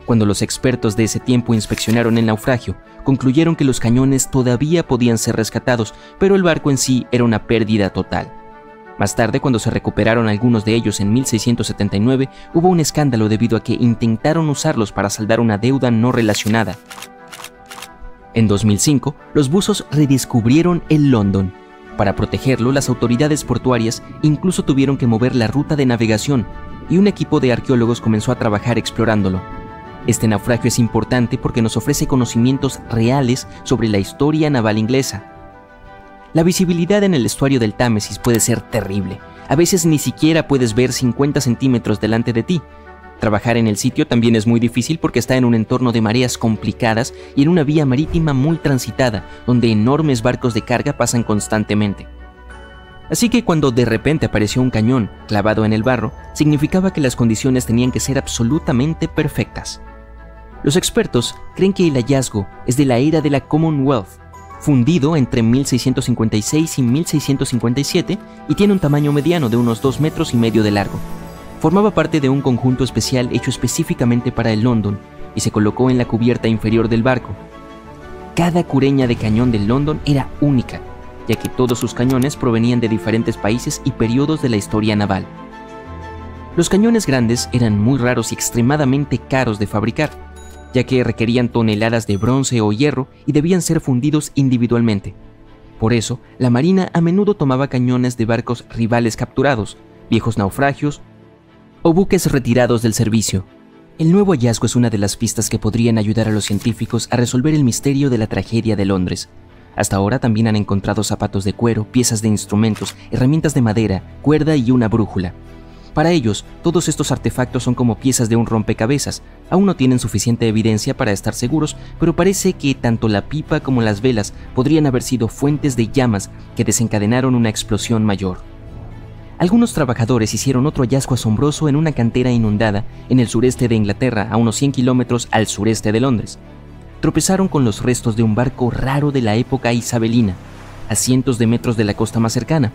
Cuando los expertos de ese tiempo inspeccionaron el naufragio, concluyeron que los cañones todavía podían ser rescatados, pero el barco en sí era una pérdida total. Más tarde, cuando se recuperaron algunos de ellos en 1679, hubo un escándalo debido a que intentaron usarlos para saldar una deuda no relacionada. En 2005, los buzos redescubrieron el London. Para protegerlo, las autoridades portuarias incluso tuvieron que mover la ruta de navegación, y un equipo de arqueólogos comenzó a trabajar explorándolo. Este naufragio es importante porque nos ofrece conocimientos reales sobre la historia naval inglesa. La visibilidad en el estuario del Támesis puede ser terrible. A veces ni siquiera puedes ver 50 centímetros delante de ti. Trabajar en el sitio también es muy difícil porque está en un entorno de mareas complicadas y en una vía marítima muy transitada, donde enormes barcos de carga pasan constantemente. Así que cuando de repente apareció un cañón clavado en el barro, significaba que las condiciones tenían que ser absolutamente perfectas. Los expertos creen que el hallazgo es de la era de la Commonwealth, fundido entre 1656 y 1657 y tiene un tamaño mediano de unos 2,5 metros de largo. Formaba parte de un conjunto especial hecho específicamente para el London y se colocó en la cubierta inferior del barco. Cada cureña de cañón del London era única, ya que todos sus cañones provenían de diferentes países y periodos de la historia naval. Los cañones grandes eran muy raros y extremadamente caros de fabricar, ya que requerían toneladas de bronce o hierro y debían ser fundidos individualmente. Por eso, la Marina a menudo tomaba cañones de barcos rivales capturados, viejos naufragios o buques retirados del servicio. El nuevo hallazgo es una de las pistas que podrían ayudar a los científicos a resolver el misterio de la tragedia de Londres. Hasta ahora también han encontrado zapatos de cuero, piezas de instrumentos, herramientas de madera, cuerda y una brújula. Para ellos, todos estos artefactos son como piezas de un rompecabezas. Aún no tienen suficiente evidencia para estar seguros, pero parece que tanto la pipa como las velas podrían haber sido fuentes de llamas que desencadenaron una explosión mayor. Algunos trabajadores hicieron otro hallazgo asombroso en una cantera inundada en el sureste de Inglaterra, a unos 100 kilómetros al sureste de Londres. Tropezaron con los restos de un barco raro de la época isabelina, a cientos de metros de la costa más cercana.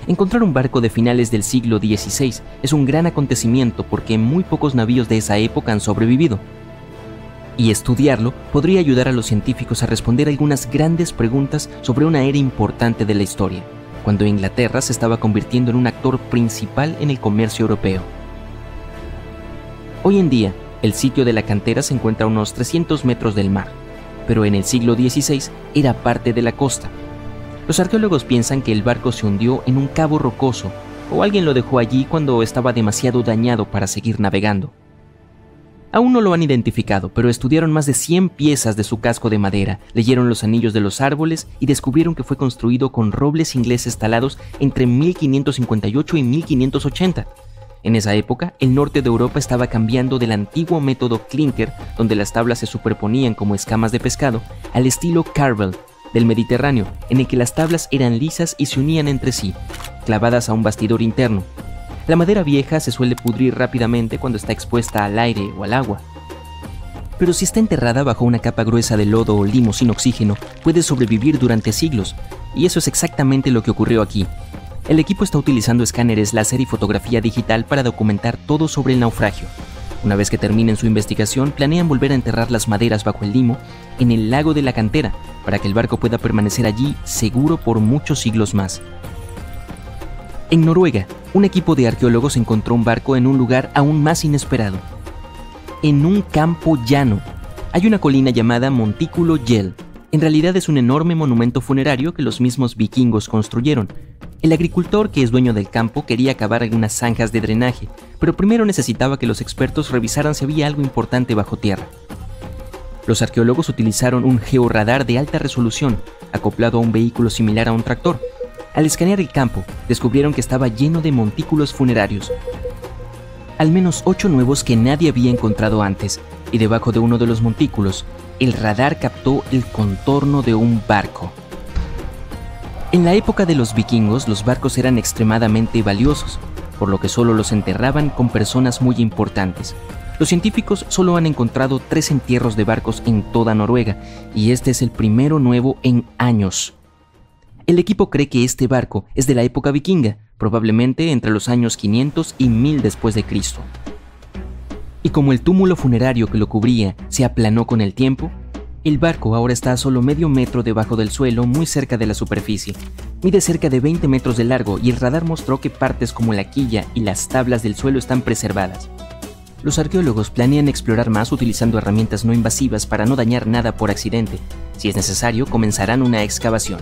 Encontrar un barco de finales del siglo XVI es un gran acontecimiento porque muy pocos navíos de esa época han sobrevivido. Y estudiarlo podría ayudar a los científicos a responder algunas grandes preguntas sobre una era importante de la historia, cuando Inglaterra se estaba convirtiendo en un actor principal en el comercio europeo. Hoy en día, el sitio de la cantera se encuentra a unos 300 metros del mar, pero en el siglo XVI era parte de la costa. Los arqueólogos piensan que el barco se hundió en un cabo rocoso o alguien lo dejó allí cuando estaba demasiado dañado para seguir navegando. Aún no lo han identificado, pero estudiaron más de 100 piezas de su casco de madera, leyeron los anillos de los árboles y descubrieron que fue construido con robles ingleses talados entre 1558 y 1580. En esa época, el norte de Europa estaba cambiando del antiguo método clinker, donde las tablas se superponían como escamas de pescado, al estilo Carvel del Mediterráneo, en el que las tablas eran lisas y se unían entre sí, clavadas a un bastidor interno. La madera vieja se suele pudrir rápidamente cuando está expuesta al aire o al agua. Pero si está enterrada bajo una capa gruesa de lodo o limo sin oxígeno, puede sobrevivir durante siglos, y eso es exactamente lo que ocurrió aquí. El equipo está utilizando escáneres láser y fotografía digital para documentar todo sobre el naufragio. Una vez que terminen su investigación, planean volver a enterrar las maderas bajo el limo en el lago de la cantera, para que el barco pueda permanecer allí seguro por muchos siglos más. En Noruega, un equipo de arqueólogos encontró un barco en un lugar aún más inesperado. En un campo llano, hay una colina llamada Montículo Gjell. En realidad es un enorme monumento funerario que los mismos vikingos construyeron. El agricultor, que es dueño del campo, quería cavar algunas zanjas de drenaje, pero primero necesitaba que los expertos revisaran si había algo importante bajo tierra. Los arqueólogos utilizaron un georradar de alta resolución, acoplado a un vehículo similar a un tractor. Al escanear el campo, descubrieron que estaba lleno de montículos funerarios. Al menos 8 nuevos que nadie había encontrado antes, y debajo de uno de los montículos, el radar captó el contorno de un barco. En la época de los vikingos, los barcos eran extremadamente valiosos, por lo que solo los enterraban con personas muy importantes. Los científicos solo han encontrado 3 entierros de barcos en toda Noruega, y este es el primero nuevo en años. El equipo cree que este barco es de la época vikinga, probablemente entre los años 500 y 1000 después de Cristo. Y como el túmulo funerario que lo cubría se aplanó con el tiempo, el barco ahora está a solo medio metro debajo del suelo, muy cerca de la superficie. Mide cerca de 20 metros de largo y el radar mostró que partes como la quilla y las tablas del suelo están preservadas. Los arqueólogos planean explorar más utilizando herramientas no invasivas para no dañar nada por accidente. Si es necesario, comenzarán una excavación.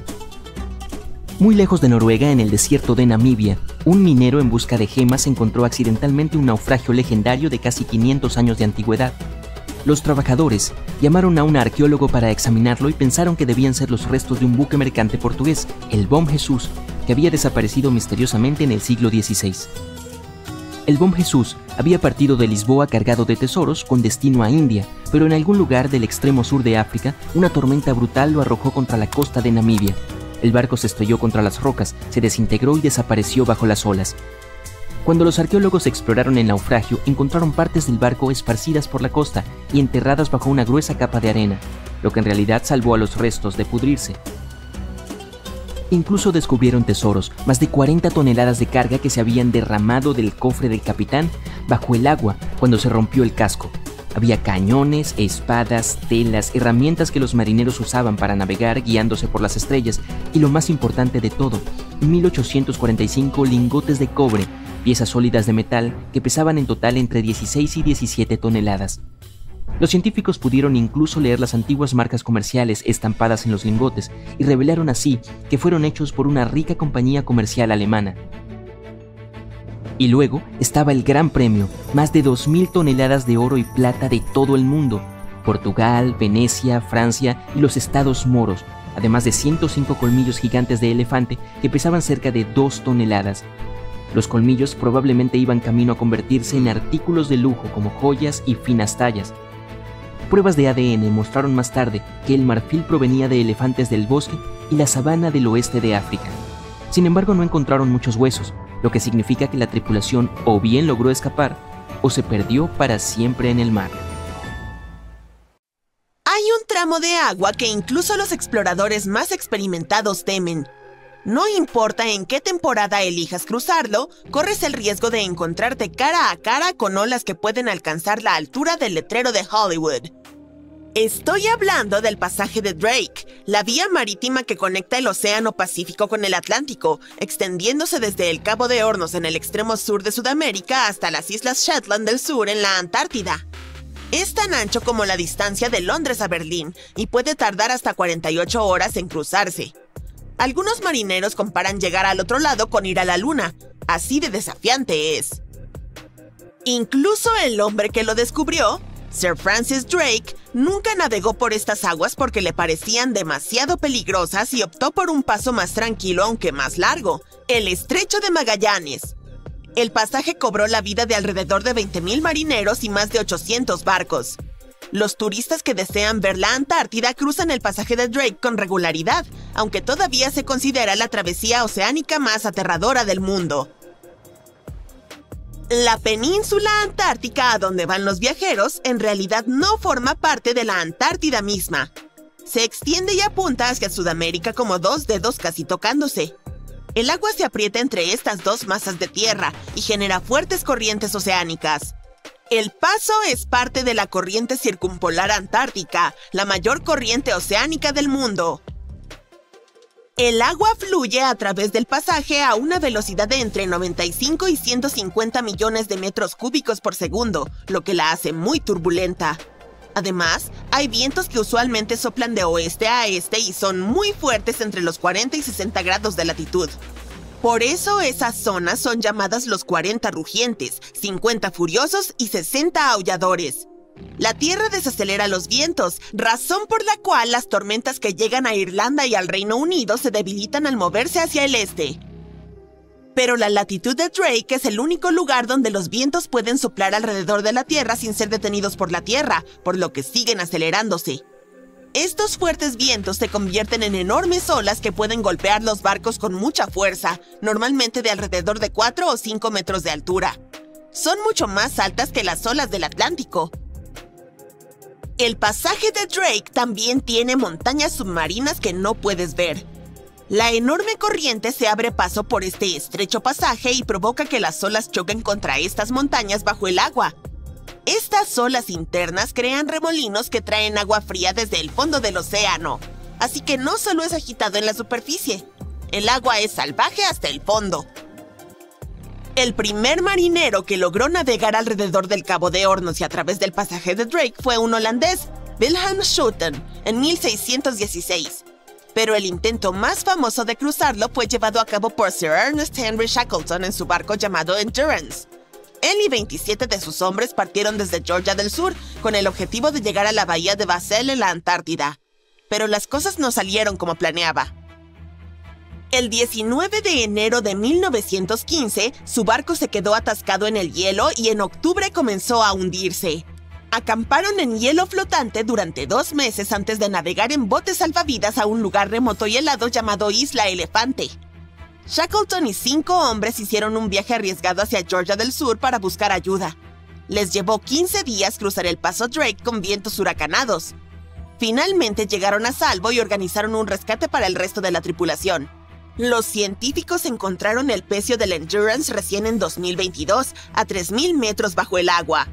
Muy lejos de Noruega, en el desierto de Namibia, un minero en busca de gemas encontró accidentalmente un naufragio legendario de casi 500 años de antigüedad. Los trabajadores llamaron a un arqueólogo para examinarlo y pensaron que debían ser los restos de un buque mercante portugués, el Bom Jesus, que había desaparecido misteriosamente en el siglo XVI. El Bom Jesus había partido de Lisboa cargado de tesoros con destino a India, pero en algún lugar del extremo sur de África, una tormenta brutal lo arrojó contra la costa de Namibia. El barco se estrelló contra las rocas, se desintegró y desapareció bajo las olas. Cuando los arqueólogos exploraron el naufragio, encontraron partes del barco esparcidas por la costa y enterradas bajo una gruesa capa de arena, lo que en realidad salvó a los restos de pudrirse. Incluso descubrieron tesoros, más de 40 toneladas de carga que se habían derramado del cofre del capitán bajo el agua cuando se rompió el casco. Había cañones, espadas, telas, herramientas que los marineros usaban para navegar guiándose por las estrellas y, lo más importante de todo, 1845 lingotes de cobre, piezas sólidas de metal que pesaban en total entre 16 y 17 toneladas. Los científicos pudieron incluso leer las antiguas marcas comerciales estampadas en los lingotes y revelaron así que fueron hechos por una rica compañía comercial alemana. Y luego estaba el gran premio, más de 2.000 toneladas de oro y plata de todo el mundo: Portugal, Venecia, Francia y los estados moros, además de 105 colmillos gigantes de elefante que pesaban cerca de 2 toneladas. Los colmillos probablemente iban camino a convertirse en artículos de lujo como joyas y finas tallas. Pruebas de ADN mostraron más tarde que el marfil provenía de elefantes del bosque y la sabana del oeste de África. Sin embargo, no encontraron muchos huesos, lo que significa que la tripulación o bien logró escapar o se perdió para siempre en el mar. Hay un tramo de agua que incluso los exploradores más experimentados temen. No importa en qué temporada elijas cruzarlo, corres el riesgo de encontrarte cara a cara con olas que pueden alcanzar la altura del letrero de Hollywood. Estoy hablando del pasaje de Drake, la vía marítima que conecta el Océano Pacífico con el Atlántico, extendiéndose desde el Cabo de Hornos en el extremo sur de Sudamérica hasta las Islas Shetland del Sur en la Antártida. Es tan ancho como la distancia de Londres a Berlín y puede tardar hasta 48 horas en cruzarse. Algunos marineros comparan llegar al otro lado con ir a la luna, así de desafiante es. Incluso el hombre que lo descubrió, Sir Francis Drake, nunca navegó por estas aguas porque le parecían demasiado peligrosas y optó por un paso más tranquilo aunque más largo, el Estrecho de Magallanes. El pasaje cobró la vida de alrededor de 20.000 marineros y más de 800 barcos. Los turistas que desean ver la Antártida cruzan el pasaje de Drake con regularidad, aunque todavía se considera la travesía oceánica más aterradora del mundo. La península antártica a donde van los viajeros en realidad no forma parte de la Antártida misma. Se extiende y apunta hacia Sudamérica como dos dedos casi tocándose. El agua se aprieta entre estas dos masas de tierra y genera fuertes corrientes oceánicas. El paso es parte de la corriente circumpolar antártica, la mayor corriente oceánica del mundo. El agua fluye a través del pasaje a una velocidad de entre 95 y 150 millones de metros cúbicos por segundo, lo que la hace muy turbulenta. Además, hay vientos que usualmente soplan de oeste a este y son muy fuertes entre los 40 y 60 grados de latitud. Por eso esas zonas son llamadas los 40 rugientes, 50 furiosos y 60 aulladores. La tierra desacelera los vientos, razón por la cual las tormentas que llegan a Irlanda y al Reino Unido se debilitan al moverse hacia el este. Pero la latitud de Drake es el único lugar donde los vientos pueden soplar alrededor de la Tierra sin ser detenidos por la Tierra, por lo que siguen acelerándose. Estos fuertes vientos se convierten en enormes olas que pueden golpear los barcos con mucha fuerza, normalmente de alrededor de 4 o 5 metros de altura. Son mucho más altas que las olas del Atlántico. El pasaje de Drake también tiene montañas submarinas que no puedes ver. La enorme corriente se abre paso por este estrecho pasaje y provoca que las olas choquen contra estas montañas bajo el agua. Estas olas internas crean remolinos que traen agua fría desde el fondo del océano, así que no solo es agitado en la superficie, el agua es salvaje hasta el fondo. El primer marinero que logró navegar alrededor del Cabo de Hornos y a través del pasaje de Drake fue un holandés, Wilhelm Schouten, en 1616. Pero el intento más famoso de cruzarlo fue llevado a cabo por Sir Ernest Henry Shackleton en su barco llamado Endurance. Él y 27 de sus hombres partieron desde Georgia del Sur con el objetivo de llegar a la bahía de Bassel en la Antártida. Pero las cosas no salieron como planeaba. El 19 de enero de 1915, su barco se quedó atascado en el hielo y en octubre comenzó a hundirse. Acamparon en hielo flotante durante 2 meses antes de navegar en botes salvavidas a un lugar remoto y helado llamado Isla Elefante. Shackleton y 5 hombres hicieron un viaje arriesgado hacia Georgia del Sur para buscar ayuda. Les llevó 15 días cruzar el paso Drake con vientos huracanados. Finalmente llegaron a salvo y organizaron un rescate para el resto de la tripulación. Los científicos encontraron el pecio del Endurance recién en 2022, a 3.000 metros bajo el agua.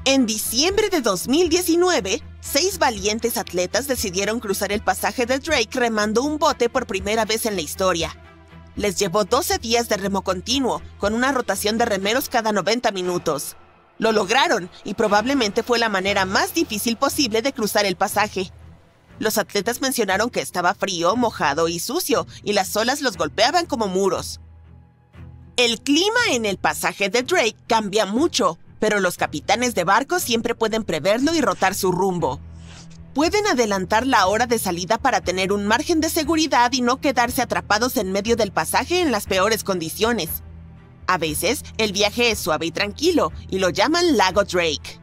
En diciembre de 2019, 6 valientes atletas decidieron cruzar el pasaje de Drake remando un bote por primera vez en la historia. Les llevó 12 días de remo continuo, con una rotación de remeros cada 90 minutos. Lo lograron, y probablemente fue la manera más difícil posible de cruzar el pasaje. Los atletas mencionaron que estaba frío, mojado y sucio, y las olas los golpeaban como muros. El clima en el pasaje de Drake cambia mucho, pero los capitanes de barcos siempre pueden preverlo y rotar su rumbo. Pueden adelantar la hora de salida para tener un margen de seguridad y no quedarse atrapados en medio del pasaje en las peores condiciones. A veces, el viaje es suave y tranquilo, y lo llaman Lago Drake.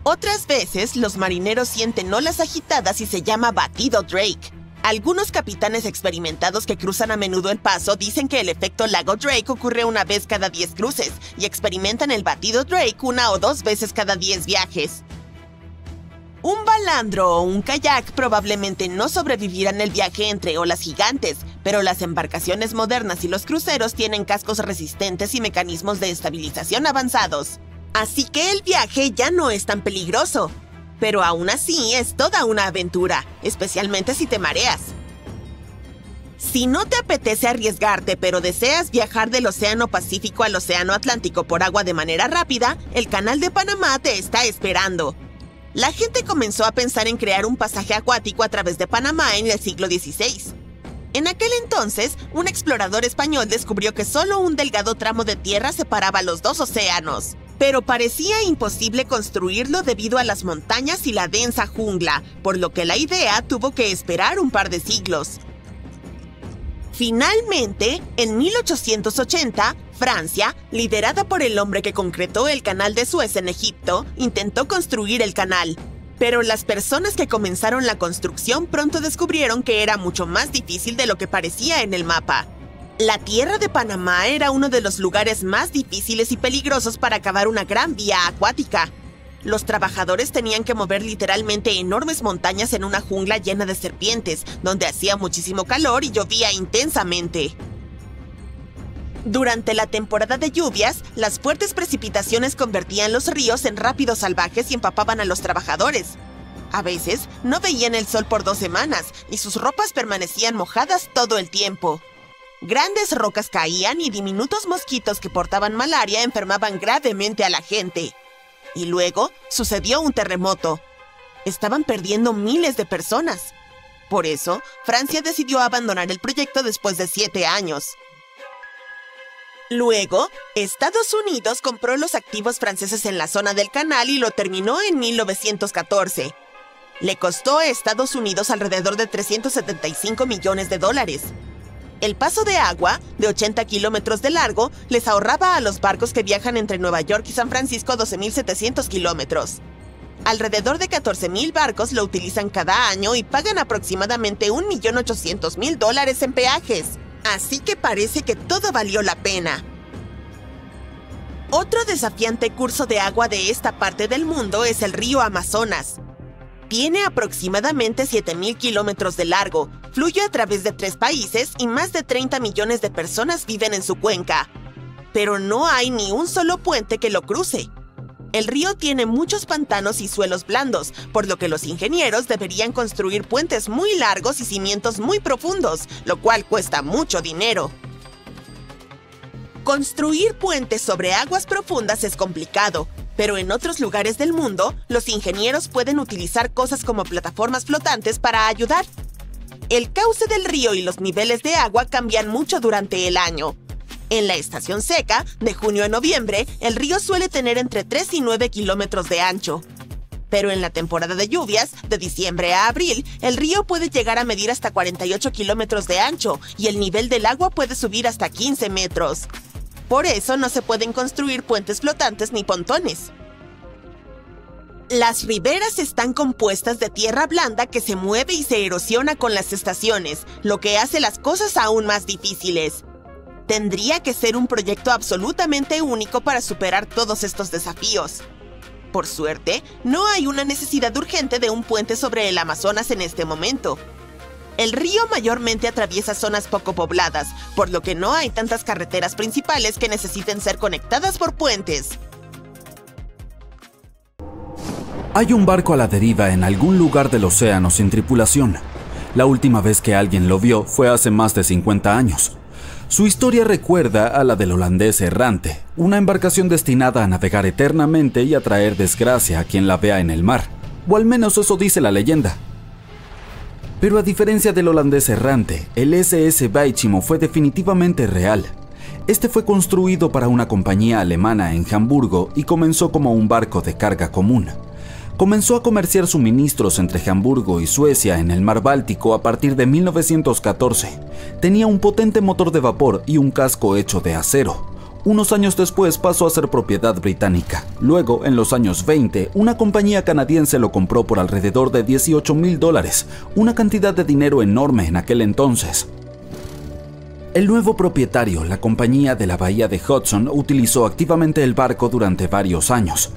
Otras veces, los marineros sienten olas agitadas y se llama Batido Drake. Algunos capitanes experimentados que cruzan a menudo el paso dicen que el efecto Lago Drake ocurre una vez cada 10 cruces y experimentan el Batido Drake 1 o 2 veces cada 10 viajes. Un balandro o un kayak probablemente no sobrevivirán el viaje entre olas gigantes, pero las embarcaciones modernas y los cruceros tienen cascos resistentes y mecanismos de estabilización avanzados. Así que el viaje ya no es tan peligroso. Pero aún así es toda una aventura, especialmente si te mareas. Si no te apetece arriesgarte, pero deseas viajar del Océano Pacífico al Océano Atlántico por agua de manera rápida, el Canal de Panamá te está esperando. La gente comenzó a pensar en crear un pasaje acuático a través de Panamá en el siglo XVI. En aquel entonces, un explorador español descubrió que solo un delgado tramo de tierra separaba los 2 océanos. Pero parecía imposible construirlo debido a las montañas y la densa jungla, por lo que la idea tuvo que esperar un par de siglos. Finalmente, en 1880, Francia, liderada por el hombre que concretó el Canal de Suez en Egipto, intentó construir el canal. Pero las personas que comenzaron la construcción pronto descubrieron que era mucho más difícil de lo que parecía en el mapa. La tierra de Panamá era uno de los lugares más difíciles y peligrosos para cavar una gran vía acuática. Los trabajadores tenían que mover literalmente enormes montañas en una jungla llena de serpientes, donde hacía muchísimo calor y llovía intensamente. Durante la temporada de lluvias, las fuertes precipitaciones convertían los ríos en rápidos salvajes y empapaban a los trabajadores. A veces, no veían el sol por 2 semanas y sus ropas permanecían mojadas todo el tiempo. Grandes rocas caían y diminutos mosquitos que portaban malaria enfermaban gravemente a la gente. Y luego sucedió un terremoto. Estaban perdiendo miles de personas. Por eso, Francia decidió abandonar el proyecto después de 7 años. Luego, Estados Unidos compró los activos franceses en la zona del canal y lo terminó en 1914. Le costó a Estados Unidos alrededor de $375 millones. El paso de agua, de 80 kilómetros de largo, les ahorraba a los barcos que viajan entre Nueva York y San Francisco 12.700 kilómetros. Alrededor de 14.000 barcos lo utilizan cada año y pagan aproximadamente $1.800.000 en peajes. Así que parece que todo valió la pena. Otro desafiante curso de agua de esta parte del mundo es el río Amazonas. Tiene aproximadamente 7.000 kilómetros de largo, fluye a través de 3 países y más de 30 millones de personas viven en su cuenca. Pero no hay ni un solo puente que lo cruce. El río tiene muchos pantanos y suelos blandos, por lo que los ingenieros deberían construir puentes muy largos y cimientos muy profundos, lo cual cuesta mucho dinero. Construir puentes sobre aguas profundas es complicado, pero en otros lugares del mundo, los ingenieros pueden utilizar cosas como plataformas flotantes para ayudar. El cauce del río y los niveles de agua cambian mucho durante el año. En la estación seca, de junio a noviembre, el río suele tener entre 3 y 9 kilómetros de ancho. Pero en la temporada de lluvias, de diciembre a abril, el río puede llegar a medir hasta 48 kilómetros de ancho y el nivel del agua puede subir hasta 15 metros. Por eso no se pueden construir puentes flotantes ni pontones. Las riberas están compuestas de tierra blanda que se mueve y se erosiona con las estaciones, lo que hace las cosas aún más difíciles. Tendría que ser un proyecto absolutamente único para superar todos estos desafíos. Por suerte, no hay una necesidad urgente de un puente sobre el Amazonas en este momento. El río mayormente atraviesa zonas poco pobladas, por lo que no hay tantas carreteras principales que necesiten ser conectadas por puentes. Hay un barco a la deriva en algún lugar del océano sin tripulación. La última vez que alguien lo vio fue hace más de 50 años. Su historia recuerda a la del holandés errante, una embarcación destinada a navegar eternamente y a traer desgracia a quien la vea en el mar, o al menos eso dice la leyenda. Pero a diferencia del holandés errante, el SS Baichimo fue definitivamente real. Este fue construido para una compañía alemana en Hamburgo y comenzó como un barco de carga común. Comenzó a comerciar suministros entre Hamburgo y Suecia en el mar Báltico a partir de 1914. Tenía un potente motor de vapor y un casco hecho de acero. Unos años después pasó a ser propiedad británica. Luego, en los años 20, una compañía canadiense lo compró por alrededor de $18,000, una cantidad de dinero enorme en aquel entonces. El nuevo propietario, la compañía de la bahía de Hudson, utilizó activamente el barco durante varios años.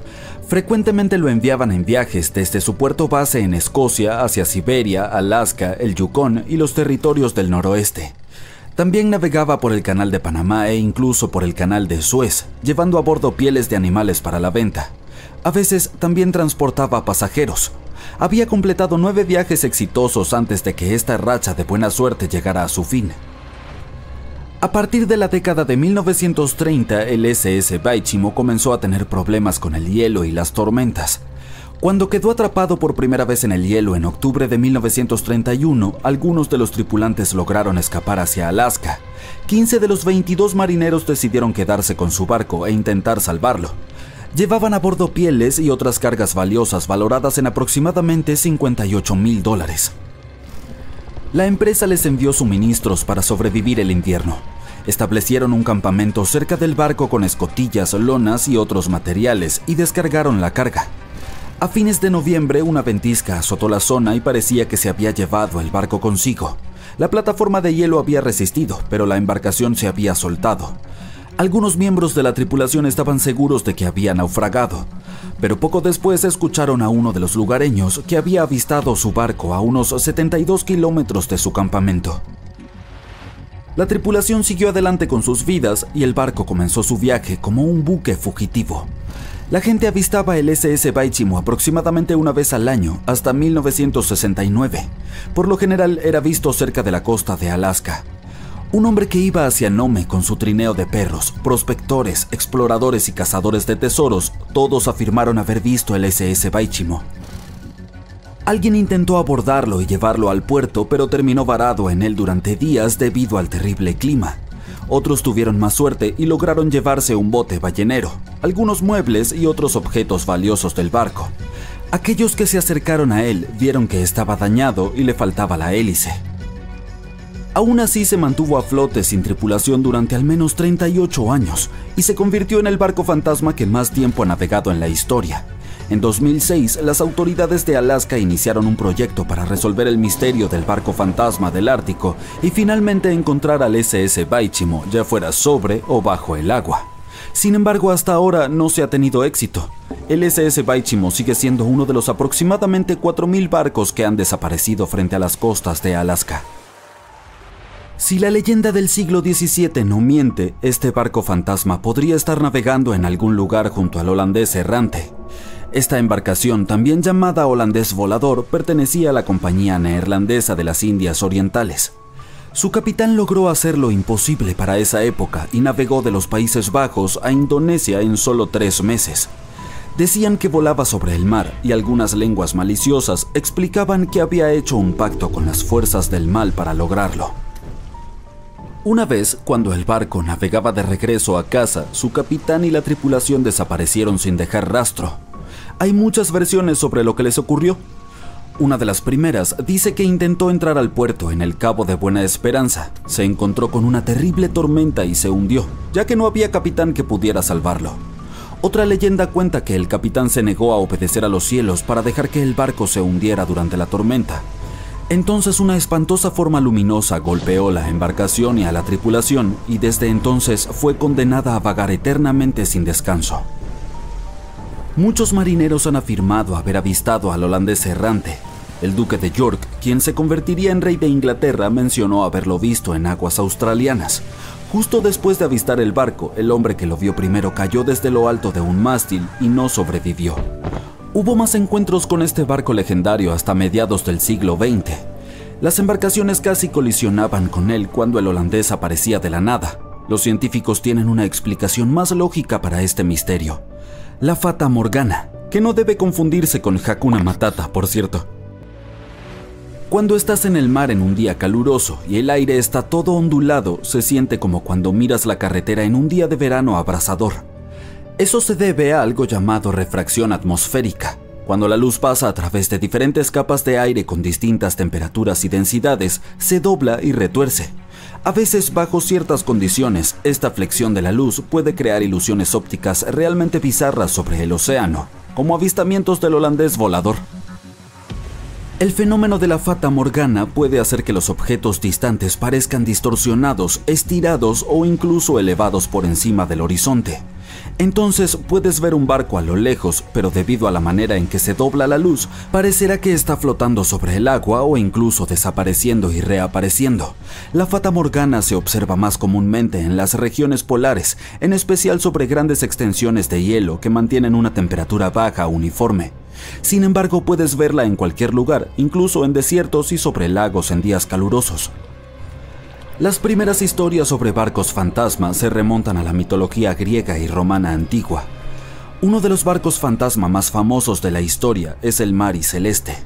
Frecuentemente lo enviaban en viajes desde su puerto base en Escocia hacia Siberia, Alaska, el Yukón y los territorios del noroeste. También navegaba por el canal de Panamá e incluso por el canal de Suez, llevando a bordo pieles de animales para la venta. A veces también transportaba pasajeros. Había completado 9 viajes exitosos antes de que esta racha de buena suerte llegara a su fin. A partir de la década de 1930, el SS Baichimo comenzó a tener problemas con el hielo y las tormentas. Cuando quedó atrapado por primera vez en el hielo en octubre de 1931, algunos de los tripulantes lograron escapar hacia Alaska. 15 de los 22 marineros decidieron quedarse con su barco e intentar salvarlo. Llevaban a bordo pieles y otras cargas valiosas valoradas en aproximadamente $58,000. La empresa les envió suministros para sobrevivir el invierno. Establecieron un campamento cerca del barco con escotillas, lonas y otros materiales y descargaron la carga. A fines de noviembre, una ventisca azotó la zona y parecía que se había llevado el barco consigo. La plataforma de hielo había resistido, pero la embarcación se había soltado. Algunos miembros de la tripulación estaban seguros de que había naufragado, pero poco después escucharon a uno de los lugareños que había avistado su barco a unos 72 kilómetros de su campamento. La tripulación siguió adelante con sus vidas y el barco comenzó su viaje como un buque fugitivo. La gente avistaba el SS Baichimo aproximadamente una vez al año hasta 1969. Por lo general era visto cerca de la costa de Alaska. Un hombre que iba hacia Nome con su trineo de perros, prospectores, exploradores y cazadores de tesoros, todos afirmaron haber visto el SS Baichimo. Alguien intentó abordarlo y llevarlo al puerto, pero terminó varado en él durante días debido al terrible clima. Otros tuvieron más suerte y lograron llevarse un bote ballenero, algunos muebles y otros objetos valiosos del barco. Aquellos que se acercaron a él vieron que estaba dañado y le faltaba la hélice. Aún así se mantuvo a flote sin tripulación durante al menos 38 años y se convirtió en el barco fantasma que más tiempo ha navegado en la historia. En 2006, las autoridades de Alaska iniciaron un proyecto para resolver el misterio del barco fantasma del Ártico y finalmente encontrar al SS Baichimo, ya fuera sobre o bajo el agua. Sin embargo, hasta ahora no se ha tenido éxito. El SS Baichimo sigue siendo uno de los aproximadamente 4,000 barcos que han desaparecido frente a las costas de Alaska. Si la leyenda del siglo XVII no miente, este barco fantasma podría estar navegando en algún lugar junto al holandés errante. Esta embarcación, también llamada holandés volador, pertenecía a la Compañía Neerlandesa de las Indias Orientales. Su capitán logró hacer lo imposible para esa época y navegó de los Países Bajos a Indonesia en solo 3 meses. Decían que volaba sobre el mar y algunas lenguas maliciosas explicaban que había hecho un pacto con las fuerzas del mal para lograrlo. Una vez, cuando el barco navegaba de regreso a casa, su capitán y la tripulación desaparecieron sin dejar rastro. Hay muchas versiones sobre lo que les ocurrió. Una de las primeras dice que intentó entrar al puerto en el Cabo de Buena Esperanza. Se encontró con una terrible tormenta y se hundió, ya que no había capitán que pudiera salvarlo. Otra leyenda cuenta que el capitán se negó a obedecer a los cielos para dejar que el barco se hundiera durante la tormenta. Entonces una espantosa forma luminosa golpeó la embarcación y a la tripulación, y desde entonces fue condenada a vagar eternamente sin descanso. Muchos marineros han afirmado haber avistado al holandés errante. El duque de York, quien se convertiría en rey de Inglaterra, mencionó haberlo visto en aguas australianas. Justo después de avistar el barco, el hombre que lo vio primero cayó desde lo alto de un mástil y no sobrevivió. Hubo más encuentros con este barco legendario hasta mediados del siglo XX. Las embarcaciones casi colisionaban con él cuando el holandés aparecía de la nada. Los científicos tienen una explicación más lógica para este misterio: la Fata Morgana, que no debe confundirse con Hakuna Matata, por cierto. Cuando estás en el mar en un día caluroso y el aire está todo ondulado, se siente como cuando miras la carretera en un día de verano abrasador. Eso se debe a algo llamado refracción atmosférica. Cuando la luz pasa a través de diferentes capas de aire con distintas temperaturas y densidades, se dobla y retuerce. A veces, bajo ciertas condiciones, esta flexión de la luz puede crear ilusiones ópticas realmente bizarras sobre el océano, como avistamientos del holandés volador. El fenómeno de la Fata Morgana puede hacer que los objetos distantes parezcan distorsionados, estirados o incluso elevados por encima del horizonte. Entonces puedes ver un barco a lo lejos, pero debido a la manera en que se dobla la luz, parecerá que está flotando sobre el agua o incluso desapareciendo y reapareciendo. La Fata Morgana se observa más comúnmente en las regiones polares, en especial sobre grandes extensiones de hielo que mantienen una temperatura baja uniforme. Sin embargo, puedes verla en cualquier lugar, incluso en desiertos y sobre lagos en días calurosos. Las primeras historias sobre barcos fantasma se remontan a la mitología griega y romana antigua. Uno de los barcos fantasma más famosos de la historia es el Mari Celeste.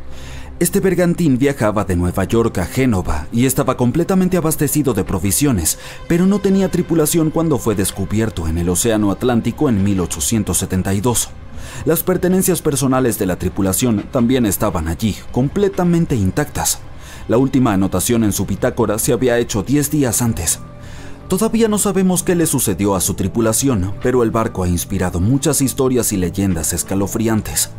Este bergantín viajaba de Nueva York a Génova y estaba completamente abastecido de provisiones, pero no tenía tripulación cuando fue descubierto en el Océano Atlántico en 1872. Las pertenencias personales de la tripulación también estaban allí, completamente intactas. La última anotación en su bitácora se había hecho 10 días antes. Todavía no sabemos qué le sucedió a su tripulación, pero el barco ha inspirado muchas historias y leyendas escalofriantes.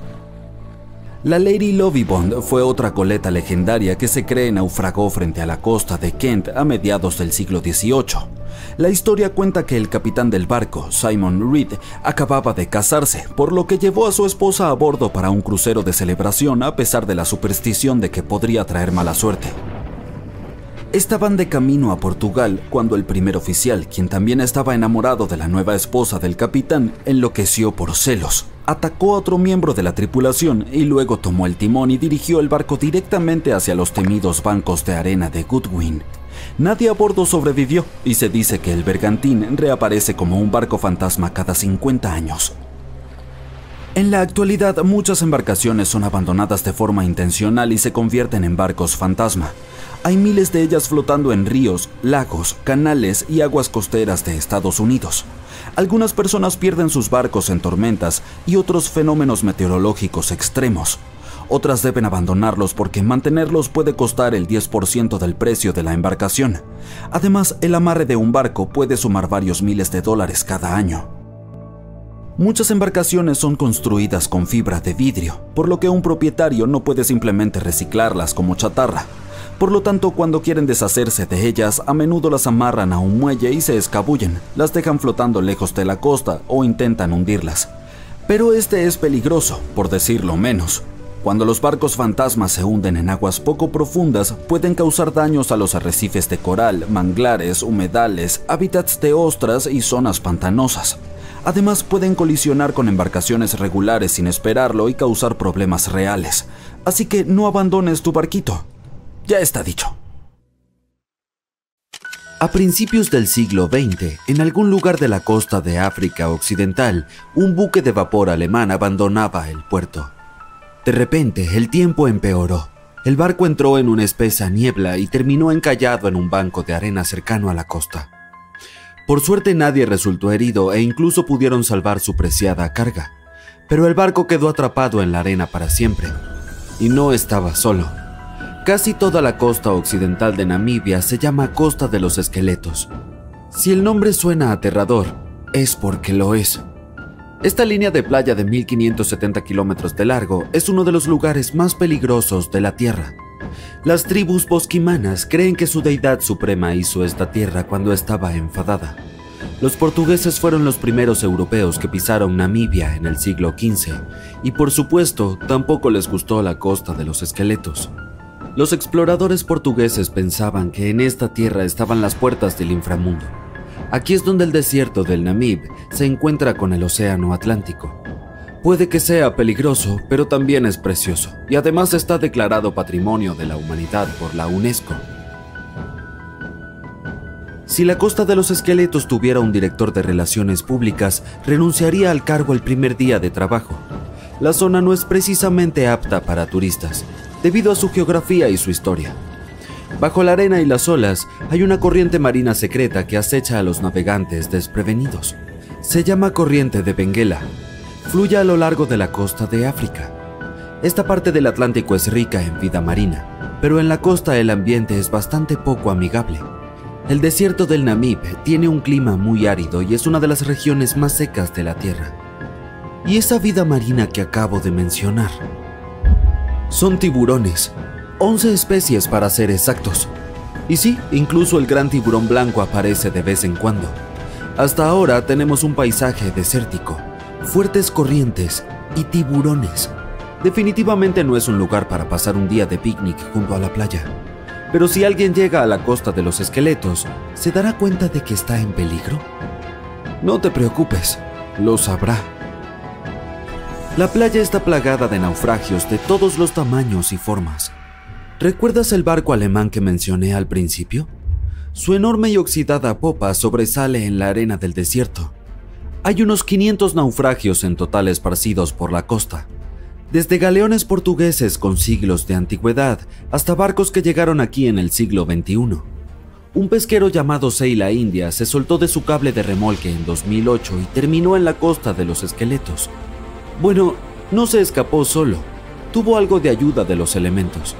La Lady Lovibond fue otra goleta legendaria que se cree naufragó frente a la costa de Kent a mediados del siglo XVIII. La historia cuenta que el capitán del barco, Simon Reed, acababa de casarse, por lo que llevó a su esposa a bordo para un crucero de celebración a pesar de la superstición de que podría traer mala suerte. Estaban de camino a Portugal cuando el primer oficial, quien también estaba enamorado de la nueva esposa del capitán, enloqueció por celos. Atacó a otro miembro de la tripulación y luego tomó el timón y dirigió el barco directamente hacia los temidos bancos de arena de Goodwin. Nadie a bordo sobrevivió y se dice que el bergantín reaparece como un barco fantasma cada 50 años. En la actualidad, muchas embarcaciones son abandonadas de forma intencional y se convierten en barcos fantasma. Hay miles de ellas flotando en ríos, lagos, canales y aguas costeras de Estados Unidos. Algunas personas pierden sus barcos en tormentas y otros fenómenos meteorológicos extremos. Otras deben abandonarlos porque mantenerlos puede costar el 10% del precio de la embarcación. Además, el amarre de un barco puede sumar varios miles de dólares cada año. Muchas embarcaciones son construidas con fibra de vidrio, por lo que un propietario no puede simplemente reciclarlas como chatarra. Por lo tanto, cuando quieren deshacerse de ellas, a menudo las amarran a un muelle y se escabullen, las dejan flotando lejos de la costa o intentan hundirlas. Pero este es peligroso, por decirlo menos. Cuando los barcos fantasmas se hunden en aguas poco profundas, pueden causar daños a los arrecifes de coral, manglares, humedales, hábitats de ostras y zonas pantanosas. Además, pueden colisionar con embarcaciones regulares sin esperarlo y causar problemas reales. Así que no abandones tu barquito. Ya está dicho. A principios del siglo XX, en algún lugar de la costa de África Occidental, un buque de vapor alemán abandonaba el puerto. De repente, el tiempo empeoró. El barco entró en una espesa niebla y terminó encallado en un banco de arena cercano a la costa. Por suerte nadie resultó herido e incluso pudieron salvar su preciada carga. Pero el barco quedó atrapado en la arena para siempre. Y no estaba solo. Casi toda la costa occidental de Namibia se llama Costa de los Esqueletos. Si el nombre suena aterrador, es porque lo es. Esta línea de playa de 1570 kilómetros de largo es uno de los lugares más peligrosos de la Tierra. Las tribus bosquimanas creen que su deidad suprema hizo esta tierra cuando estaba enfadada. Los portugueses fueron los primeros europeos que pisaron Namibia en el siglo XV, y por supuesto tampoco les gustó la costa de los esqueletos. Los exploradores portugueses pensaban que en esta tierra estaban las puertas del inframundo. Aquí es donde el desierto del Namib se encuentra con el océano Atlántico. Puede que sea peligroso, pero también es precioso, y además está declarado Patrimonio de la Humanidad por la UNESCO. Si la costa de los esqueletos tuviera un director de relaciones públicas, renunciaría al cargo el primer día de trabajo. La zona no es precisamente apta para turistas, debido a su geografía y su historia. Bajo la arena y las olas hay una corriente marina secreta que acecha a los navegantes desprevenidos. Se llama Corriente de Benguela. Fluye a lo largo de la costa de África. Esta parte del Atlántico es rica en vida marina, pero en la costa el ambiente es bastante poco amigable. El desierto del Namib tiene un clima muy árido y es una de las regiones más secas de la Tierra. Y esa vida marina que acabo de mencionar son tiburones, 11 especies para ser exactos. Y sí, incluso el gran tiburón blanco aparece de vez en cuando. Hasta ahora tenemos un paisaje desértico, fuertes corrientes y tiburones. Definitivamente no es un lugar para pasar un día de picnic junto a la playa. Pero si alguien llega a la costa de los esqueletos, ¿se dará cuenta de que está en peligro? No te preocupes, lo sabrá. La playa está plagada de naufragios de todos los tamaños y formas. ¿Recuerdas el barco alemán que mencioné al principio? Su enorme y oxidada popa sobresale en la arena del desierto. Hay unos 500 naufragios en total esparcidos por la costa, desde galeones portugueses con siglos de antigüedad hasta barcos que llegaron aquí en el siglo XXI. Un pesquero llamado Seila India se soltó de su cable de remolque en 2008 y terminó en la costa de los esqueletos. Bueno, no se escapó solo, tuvo algo de ayuda de los elementos.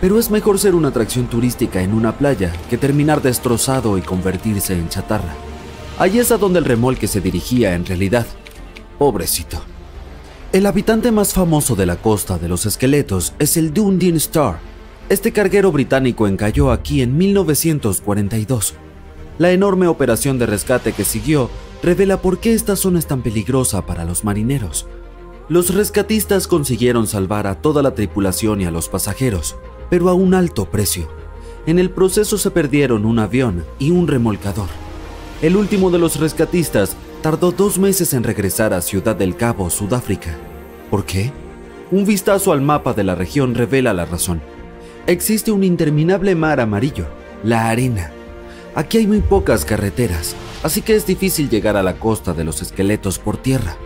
Pero es mejor ser una atracción turística en una playa que terminar destrozado y convertirse en chatarra. Ahí es a donde el remolque se dirigía en realidad. Pobrecito. El habitante más famoso de la costa de los esqueletos es el Dundee Star. Este carguero británico encalló aquí en 1942. La enorme operación de rescate que siguió revela por qué esta zona es tan peligrosa para los marineros. Los rescatistas consiguieron salvar a toda la tripulación y a los pasajeros, pero a un alto precio. En el proceso se perdieron un avión y un remolcador. El último de los rescatistas tardó 2 meses en regresar a Ciudad del Cabo, Sudáfrica. ¿Por qué? Un vistazo al mapa de la región revela la razón. Existe un interminable mar amarillo, la arena. Aquí hay muy pocas carreteras, así que es difícil llegar a la costa de los esqueletos por tierra.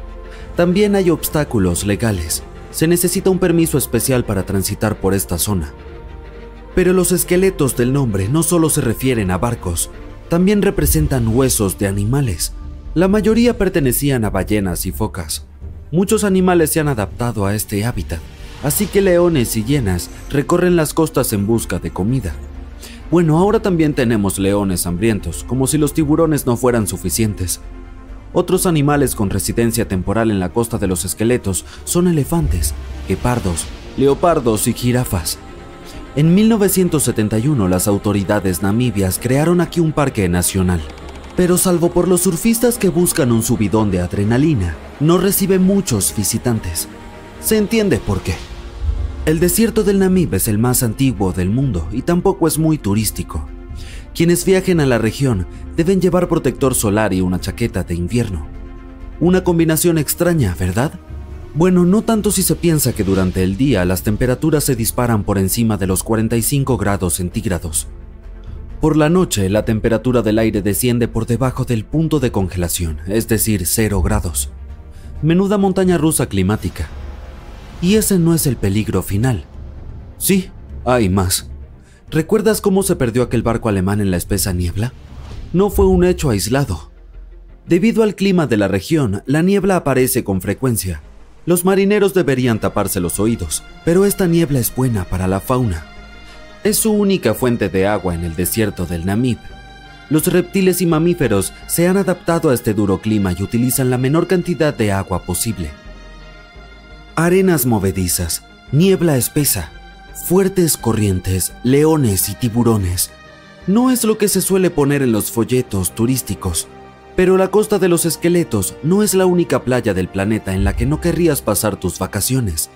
También hay obstáculos legales. Se necesita un permiso especial para transitar por esta zona. Pero los esqueletos del nombre no solo se refieren a barcos, también representan huesos de animales. La mayoría pertenecían a ballenas y focas. Muchos animales se han adaptado a este hábitat, así que leones y hienas recorren las costas en busca de comida. Bueno, ahora también tenemos leones hambrientos, como si los tiburones no fueran suficientes. Otros animales con residencia temporal en la costa de los esqueletos son elefantes, guepardos, leopardos y jirafas. En 1971 las autoridades namibias crearon aquí un parque nacional, pero salvo por los surfistas que buscan un subidón de adrenalina, no recibe muchos visitantes. Se entiende por qué. El desierto del Namib es el más antiguo del mundo y tampoco es muy turístico. Quienes viajen a la región deben llevar protector solar y una chaqueta de invierno. Una combinación extraña, ¿verdad? Bueno, no tanto si se piensa que durante el día las temperaturas se disparan por encima de los 45 grados centígrados. Por la noche, la temperatura del aire desciende por debajo del punto de congelación, es decir, 0 grados. Menuda montaña rusa climática. Y ese no es el peligro final. Sí, hay más. ¿Recuerdas cómo se perdió aquel barco alemán en la espesa niebla? No fue un hecho aislado. Debido al clima de la región, la niebla aparece con frecuencia. Los marineros deberían taparse los oídos, pero esta niebla es buena para la fauna. Es su única fuente de agua en el desierto del Namib. Los reptiles y mamíferos se han adaptado a este duro clima y utilizan la menor cantidad de agua posible. Arenas movedizas, niebla espesa, fuertes corrientes, leones y tiburones. No es lo que se suele poner en los folletos turísticos, pero la Costa de los Esqueletos no es la única playa del planeta en la que no querrías pasar tus vacaciones.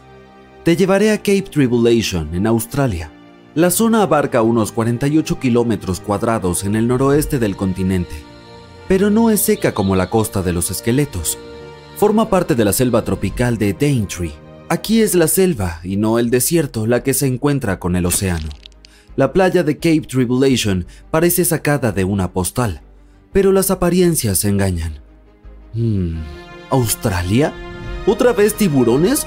Te llevaré a Cape Tribulation, en Australia. La zona abarca unos 48 kilómetros cuadrados en el noroeste del continente, pero no es seca como la Costa de los Esqueletos. Forma parte de la selva tropical de Daintree. Aquí es la selva y no el desierto la que se encuentra con el océano. La playa de Cape Tribulation parece sacada de una postal, pero las apariencias engañan. ¿Australia? ¿Otra vez tiburones?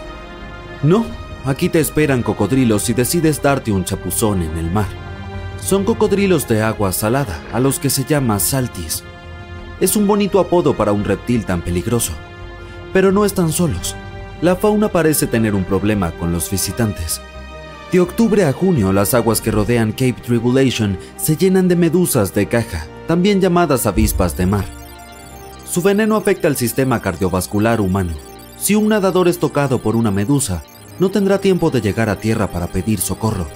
No. Aquí te esperan cocodrilos si decides darte un chapuzón en el mar. Son cocodrilos de agua salada, a los que se llama saltis. Es un bonito apodo para un reptil tan peligroso. Pero no están solos. La fauna parece tener un problema con los visitantes. De octubre a junio, las aguas que rodean Cape Tribulation se llenan de medusas de caja, también llamadas avispas de mar. Su veneno afecta al sistema cardiovascular humano. Si un nadador es tocado por una medusa, no tendrá tiempo de llegar a tierra para pedir socorro.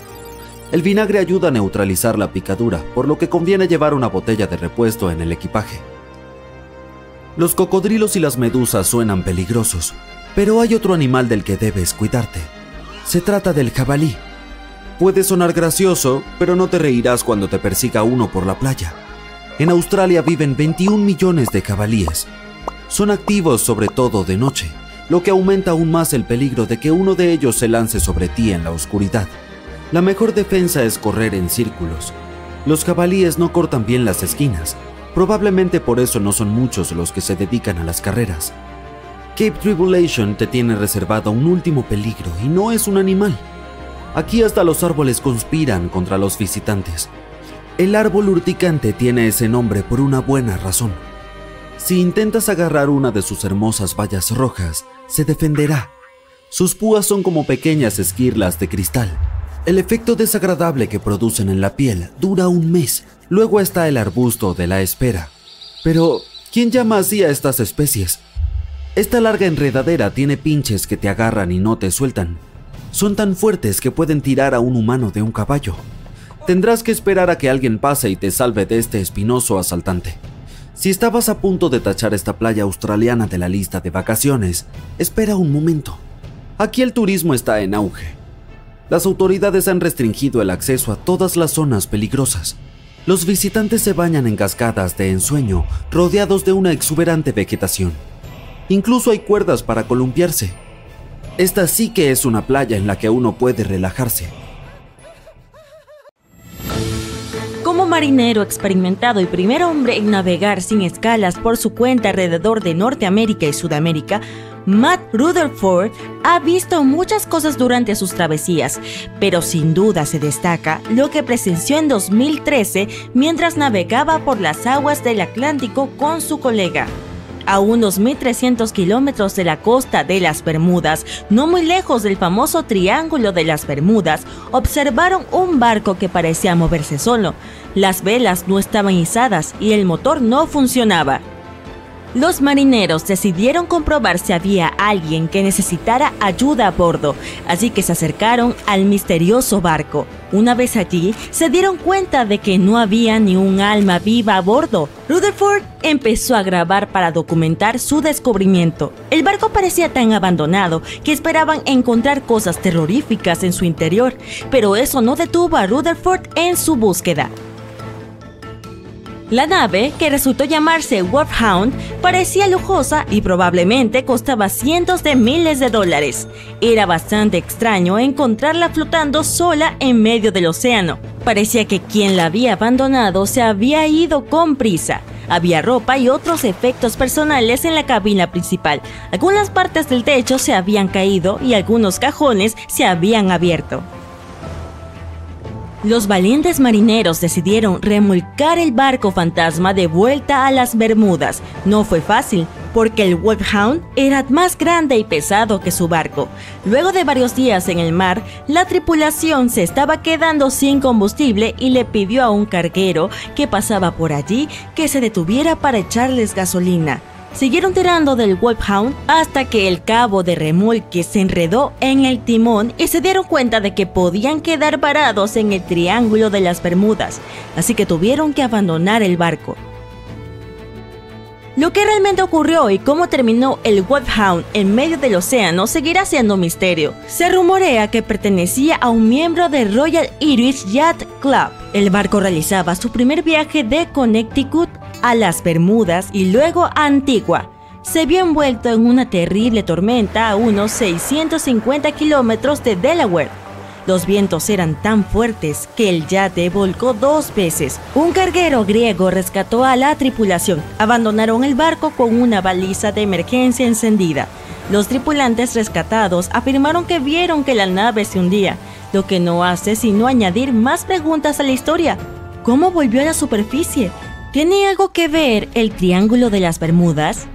El vinagre ayuda a neutralizar la picadura, por lo que conviene llevar una botella de repuesto en el equipaje. Los cocodrilos y las medusas suenan peligrosos, pero hay otro animal del que debes cuidarte. Se trata del jabalí. Puede sonar gracioso, pero no te reirás cuando te persiga uno por la playa. En Australia viven 21 millones de jabalíes. Son activos sobre todo de noche, lo que aumenta aún más el peligro de que uno de ellos se lance sobre ti en la oscuridad. La mejor defensa es correr en círculos. Los jabalíes no cortan bien las esquinas, probablemente por eso no son muchos los que se dedican a las carreras. Cape Tribulation te tiene reservado un último peligro y no es un animal. Aquí hasta los árboles conspiran contra los visitantes. El árbol urticante tiene ese nombre por una buena razón. Si intentas agarrar una de sus hermosas bayas rojas, se defenderá. Sus púas son como pequeñas esquirlas de cristal. El efecto desagradable que producen en la piel dura un mes. Luego está el arbusto de la espera. Pero, ¿quién llama así a estas especies? Esta larga enredadera tiene pinches que te agarran y no te sueltan. Son tan fuertes que pueden tirar a un humano de un caballo. Tendrás que esperar a que alguien pase y te salve de este espinoso asaltante. Si estabas a punto de tachar esta playa australiana de la lista de vacaciones, espera un momento. Aquí el turismo está en auge. Las autoridades han restringido el acceso a todas las zonas peligrosas. Los visitantes se bañan en cascadas de ensueño rodeados de una exuberante vegetación. Incluso hay cuerdas para columpiarse. Esta sí que es una playa en la que uno puede relajarse. Como marinero experimentado y primer hombre en navegar sin escalas por su cuenta alrededor de Norteamérica y Sudamérica, Matt Rutherford ha visto muchas cosas durante sus travesías, pero sin duda se destaca lo que presenció en 2013 mientras navegaba por las aguas del Atlántico con su colega. A unos 1.300 kilómetros de la costa de las Bermudas, no muy lejos del famoso Triángulo de las Bermudas, observaron un barco que parecía moverse solo. Las velas no estaban izadas y el motor no funcionaba. Los marineros decidieron comprobar si había alguien que necesitara ayuda a bordo, así que se acercaron al misterioso barco. Una vez allí, se dieron cuenta de que no había ni un alma viva a bordo. Rutherford empezó a grabar para documentar su descubrimiento. El barco parecía tan abandonado que esperaban encontrar cosas terroríficas en su interior, pero eso no detuvo a Rutherford en su búsqueda. La nave, que resultó llamarse Wolfhound, parecía lujosa y probablemente costaba cientos de miles de dólares. Era bastante extraño encontrarla flotando sola en medio del océano. Parecía que quien la había abandonado se había ido con prisa. Había ropa y otros efectos personales en la cabina principal. Algunas partes del techo se habían caído y algunos cajones se habían abierto. Los valientes marineros decidieron remolcar el barco fantasma de vuelta a las Bermudas. No fue fácil. porque el Wolfhound era más grande y pesado que su barco. Luego de varios días en el mar, la tripulación se estaba quedando sin combustible y le pidió a un carguero que pasaba por allí que se detuviera para echarles gasolina. Siguieron tirando del Wolfhound hasta que el cabo de remolque se enredó en el timón y se dieron cuenta de que podían quedar varados en el Triángulo de las Bermudas, así que tuvieron que abandonar el barco. Lo que realmente ocurrió y cómo terminó el Wolfhound en medio del océano seguirá siendo un misterio. Se rumorea que pertenecía a un miembro del Royal Irish Yacht Club. El barco realizaba su primer viaje de Connecticut a las Bermudas y luego a Antigua. Se vio envuelto en una terrible tormenta a unos 650 kilómetros de Delaware. Los vientos eran tan fuertes que el yate volcó 2 veces. Un carguero griego rescató a la tripulación. Abandonaron el barco con una baliza de emergencia encendida. Los tripulantes rescatados afirmaron que vieron que la nave se hundía, lo que no hace sino añadir más preguntas a la historia. ¿Cómo volvió a la superficie? ¿Tiene algo que ver el Triángulo de las Bermudas?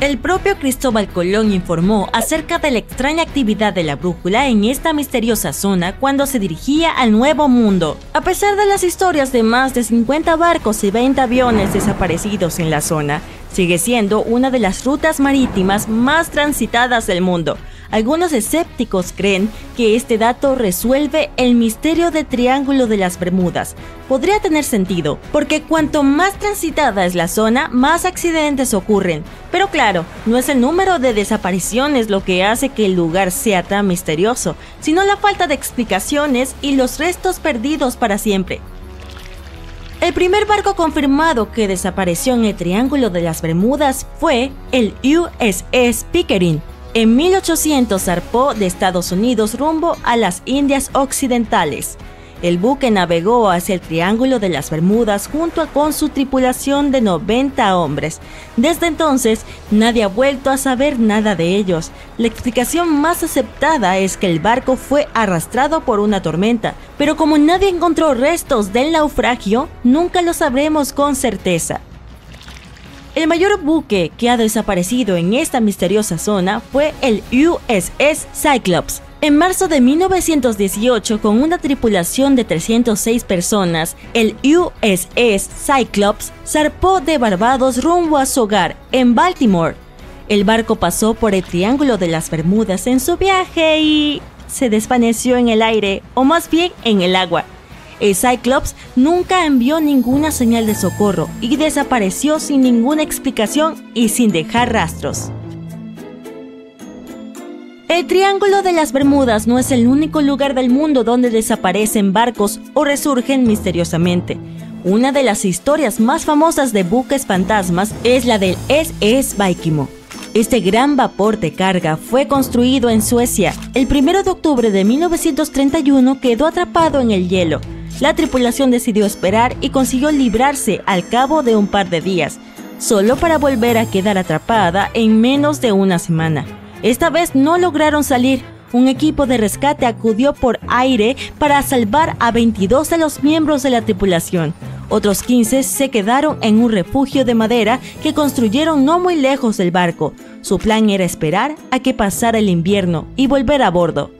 El propio Cristóbal Colón informó acerca de la extraña actividad de la brújula en esta misteriosa zona cuando se dirigía al Nuevo Mundo. A pesar de las historias de más de 50 barcos y 20 aviones desaparecidos en la zona, sigue siendo una de las rutas marítimas más transitadas del mundo. Algunos escépticos creen que este dato resuelve el misterio del Triángulo de las Bermudas. Podría tener sentido, porque cuanto más transitada es la zona, más accidentes ocurren. Pero claro, no es el número de desapariciones lo que hace que el lugar sea tan misterioso, sino la falta de explicaciones y los restos perdidos para siempre. El primer barco confirmado que desapareció en el Triángulo de las Bermudas fue el USS Pickering. En 1800 zarpó de Estados Unidos rumbo a las Indias Occidentales. El buque navegó hacia el Triángulo de las Bermudas junto con su tripulación de 90 hombres. Desde entonces, nadie ha vuelto a saber nada de ellos. La explicación más aceptada es que el barco fue arrastrado por una tormenta, pero como nadie encontró restos del naufragio, nunca lo sabremos con certeza. El mayor buque que ha desaparecido en esta misteriosa zona fue el USS Cyclops. En marzo de 1918, con una tripulación de 306 personas, el USS Cyclops zarpó de Barbados rumbo a su hogar, en Baltimore. El barco pasó por el Triángulo de las Bermudas en su viaje y se desvaneció en el aire, o más bien en el agua. El Cyclops nunca envió ninguna señal de socorro y desapareció sin ninguna explicación y sin dejar rastros. El Triángulo de las Bermudas no es el único lugar del mundo donde desaparecen barcos o resurgen misteriosamente. Una de las historias más famosas de buques fantasmas es la del SS Vikimo. Este gran vapor de carga fue construido en Suecia. El 1 de octubre de 1931 quedó atrapado en el hielo. La tripulación decidió esperar y consiguió librarse al cabo de un par de días, solo para volver a quedar atrapada en menos de una semana. Esta vez no lograron salir. Un equipo de rescate acudió por aire para salvar a 22 de los miembros de la tripulación. Otros 15 se quedaron en un refugio de madera que construyeron no muy lejos del barco. Su plan era esperar a que pasara el invierno y volver a bordo.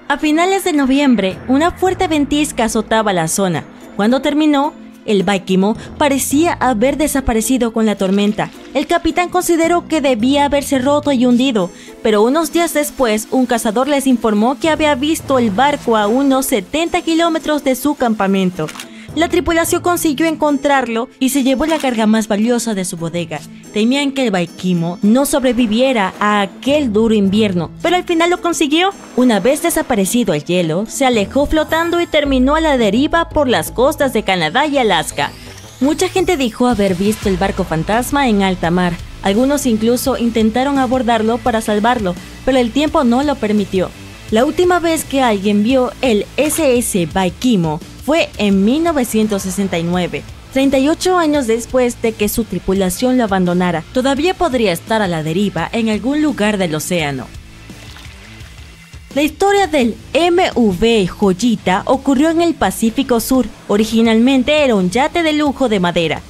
A finales de noviembre, una fuerte ventisca azotaba la zona. Cuando terminó, el Vikimo parecía haber desaparecido con la tormenta. El capitán consideró que debía haberse roto y hundido, pero unos días después, un cazador les informó que había visto el barco a unos 70 kilómetros de su campamento. La tripulación consiguió encontrarlo y se llevó la carga más valiosa de su bodega. Temían que el Vikimo no sobreviviera a aquel duro invierno, pero al final lo consiguió. Una vez desaparecido el hielo, se alejó flotando y terminó a la deriva por las costas de Canadá y Alaska. Mucha gente dijo haber visto el barco fantasma en alta mar. Algunos incluso intentaron abordarlo para salvarlo, pero el tiempo no lo permitió. La última vez que alguien vio el SS Vikimo fue en 1969, 38 años después de que su tripulación lo abandonara. Todavía podría estar a la deriva en algún lugar del océano. La historia del MV Joyita ocurrió en el Pacífico Sur. Originalmente era un yate de lujo de madera.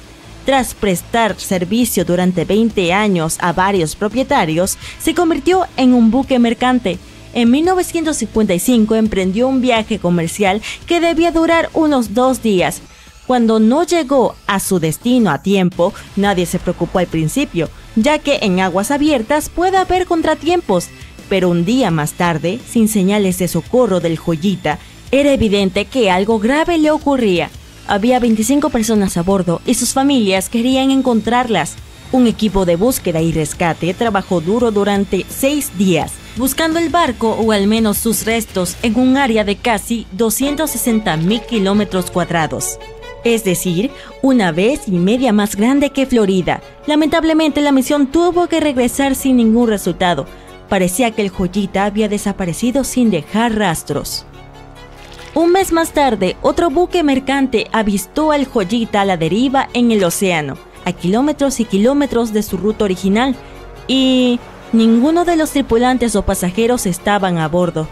Tras prestar servicio durante 20 años a varios propietarios, se convirtió en un buque mercante. En 1955 emprendió un viaje comercial que debía durar unos 2 días. Cuando no llegó a su destino a tiempo, nadie se preocupó al principio, ya que en aguas abiertas puede haber contratiempos. Pero un día más tarde, sin señales de socorro del Joyita, era evidente que algo grave le ocurría. Había 25 personas a bordo y sus familias querían encontrarlas. Un equipo de búsqueda y rescate trabajó duro durante 6 días, buscando el barco o al menos sus restos en un área de casi 260.000 kilómetros cuadrados. Es decir, 1,5 veces más grande que Florida. Lamentablemente la misión tuvo que regresar sin ningún resultado. Parecía que el Joyita había desaparecido sin dejar rastros. Un mes más tarde, otro buque mercante avistó al Joyita a la deriva en el océano, a kilómetros y kilómetros de su ruta original, y ninguno de los tripulantes o pasajeros estaban a bordo.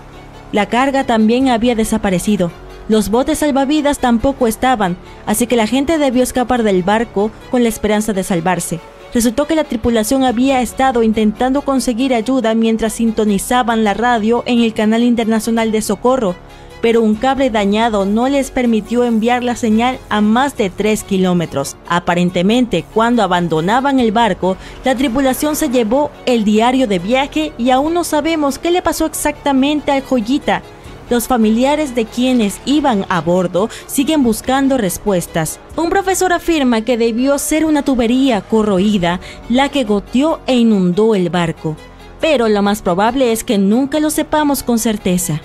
La carga también había desaparecido. Los botes salvavidas tampoco estaban, así que la gente debió escapar del barco con la esperanza de salvarse. Resultó que la tripulación había estado intentando conseguir ayuda mientras sintonizaban la radio en el canal internacional de socorro, pero un cable dañado no les permitió enviar la señal a más de 3 kilómetros. Aparentemente, cuando abandonaban el barco, la tripulación se llevó el diario de viaje y aún no sabemos qué le pasó exactamente al Joyita. Los familiares de quienes iban a bordo siguen buscando respuestas. Un profesor afirma que debió ser una tubería corroída la que goteó e inundó el barco, pero lo más probable es que nunca lo sepamos con certeza.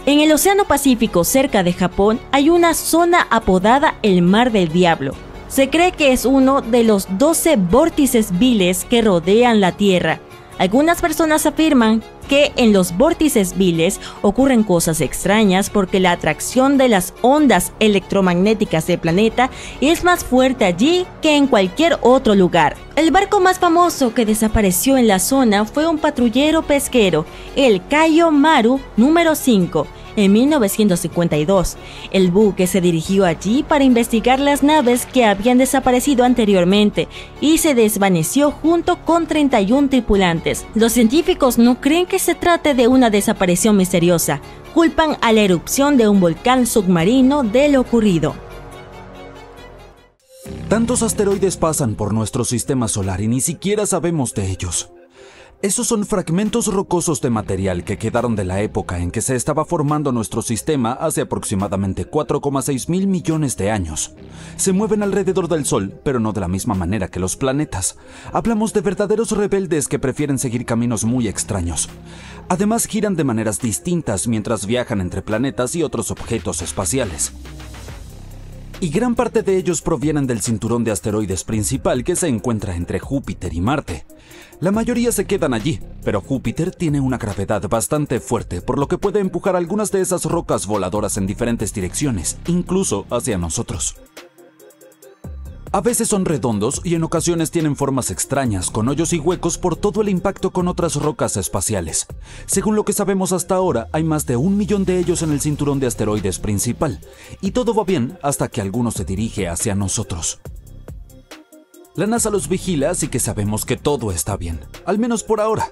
En el Océano Pacífico, cerca de Japón, hay una zona apodada el Mar del Diablo. Se cree que es uno de los 12 vórtices viles que rodean la Tierra. Algunas personas afirman que en los vórtices viles ocurren cosas extrañas porque la atracción de las ondas electromagnéticas del planeta es más fuerte allí que en cualquier otro lugar. El barco más famoso que desapareció en la zona fue un patrullero pesquero, el Kaio Maru número 5. En 1952, el buque se dirigió allí para investigar las naves que habían desaparecido anteriormente y se desvaneció junto con 31 tripulantes. Los científicos no creen que se trate de una desaparición misteriosa. Culpan a la erupción de un volcán submarino de lo ocurrido. Tantos asteroides pasan por nuestro sistema solar y ni siquiera sabemos de ellos. Esos son fragmentos rocosos de material que quedaron de la época en que se estaba formando nuestro sistema hace aproximadamente 4,6 mil millones de años. Se mueven alrededor del Sol, pero no de la misma manera que los planetas. Hablamos de verdaderos rebeldes que prefieren seguir caminos muy extraños. Además, giran de maneras distintas mientras viajan entre planetas y otros objetos espaciales. Y gran parte de ellos provienen del cinturón de asteroides principal que se encuentra entre Júpiter y Marte. La mayoría se quedan allí, pero Júpiter tiene una gravedad bastante fuerte, por lo que puede empujar algunas de esas rocas voladoras en diferentes direcciones, incluso hacia nosotros. A veces son redondos y en ocasiones tienen formas extrañas, con hoyos y huecos por todo el impacto con otras rocas espaciales. Según lo que sabemos hasta ahora, hay más de 1 millón de ellos en el cinturón de asteroides principal, y todo va bien hasta que alguno se dirige hacia nosotros. La NASA los vigila, así que sabemos que todo está bien, al menos por ahora.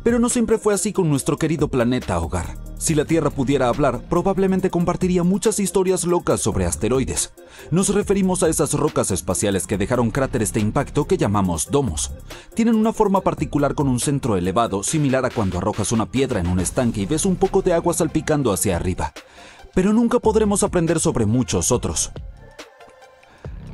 Pero no siempre fue así con nuestro querido planeta hogar. Si la Tierra pudiera hablar, probablemente compartiría muchas historias locas sobre asteroides. Nos referimos a esas rocas espaciales que dejaron cráteres de impacto que llamamos domos. Tienen una forma particular con un centro elevado, similar a cuando arrojas una piedra en un estanque y ves un poco de agua salpicando hacia arriba. Pero nunca podremos aprender sobre muchos otros.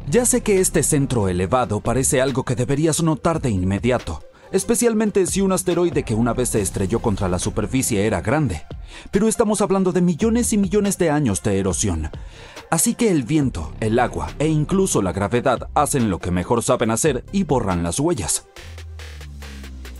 Ya sé que este centro elevado parece algo que deberías notar de inmediato, especialmente si un asteroide que una vez se estrelló contra la superficie era grande, pero estamos hablando de millones y millones de años de erosión. Así que el viento, el agua e incluso la gravedad hacen lo que mejor saben hacer y borran las huellas.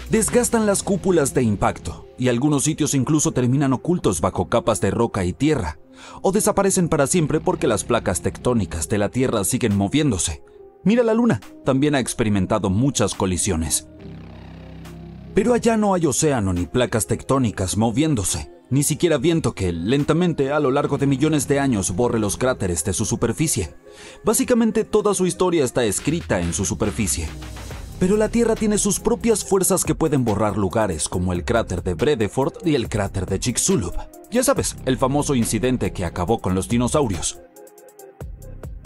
Desgastan las cúpulas de impacto, y algunos sitios incluso terminan ocultos bajo capas de roca y tierra, o desaparecen para siempre porque las placas tectónicas de la Tierra siguen moviéndose. Mira la Luna, también ha experimentado muchas colisiones. Pero allá no hay océano ni placas tectónicas moviéndose. ni siquiera viento que, lentamente, a lo largo de millones de años, borre los cráteres de su superficie. Básicamente toda su historia está escrita en su superficie. Pero la Tierra tiene sus propias fuerzas que pueden borrar lugares, como el cráter de Vredefort y el cráter de Chicxulub. Ya sabes, el famoso incidente que acabó con los dinosaurios.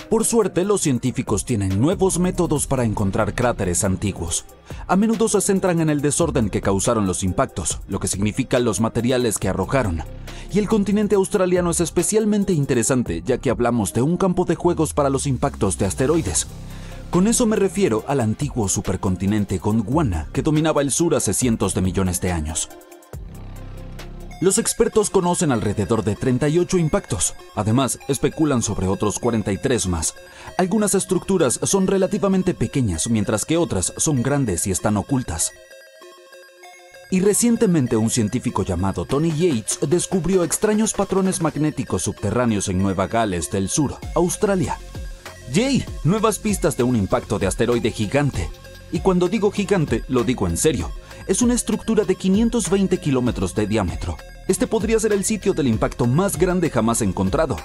Por suerte, los científicos tienen nuevos métodos para encontrar cráteres antiguos. A menudo se centran en el desorden que causaron los impactos, lo que significa los materiales que arrojaron. Y el continente australiano es especialmente interesante, ya que hablamos de un campo de juegos para los impactos de asteroides. Con eso me refiero al antiguo supercontinente Gondwana, que dominaba el sur hace cientos de millones de años. Los expertos conocen alrededor de 38 impactos. Además, especulan sobre otros 43 más. Algunas estructuras son relativamente pequeñas, mientras que otras son grandes y están ocultas. Y recientemente un científico llamado Tony Yates descubrió extraños patrones magnéticos subterráneos en Nueva Gales del Sur, Australia. ¡Yay! Nuevas pistas de un impacto de asteroide gigante. Y cuando digo gigante, lo digo en serio. Es una estructura de 520 kilómetros de diámetro. Este podría ser el sitio del impacto más grande jamás encontrado.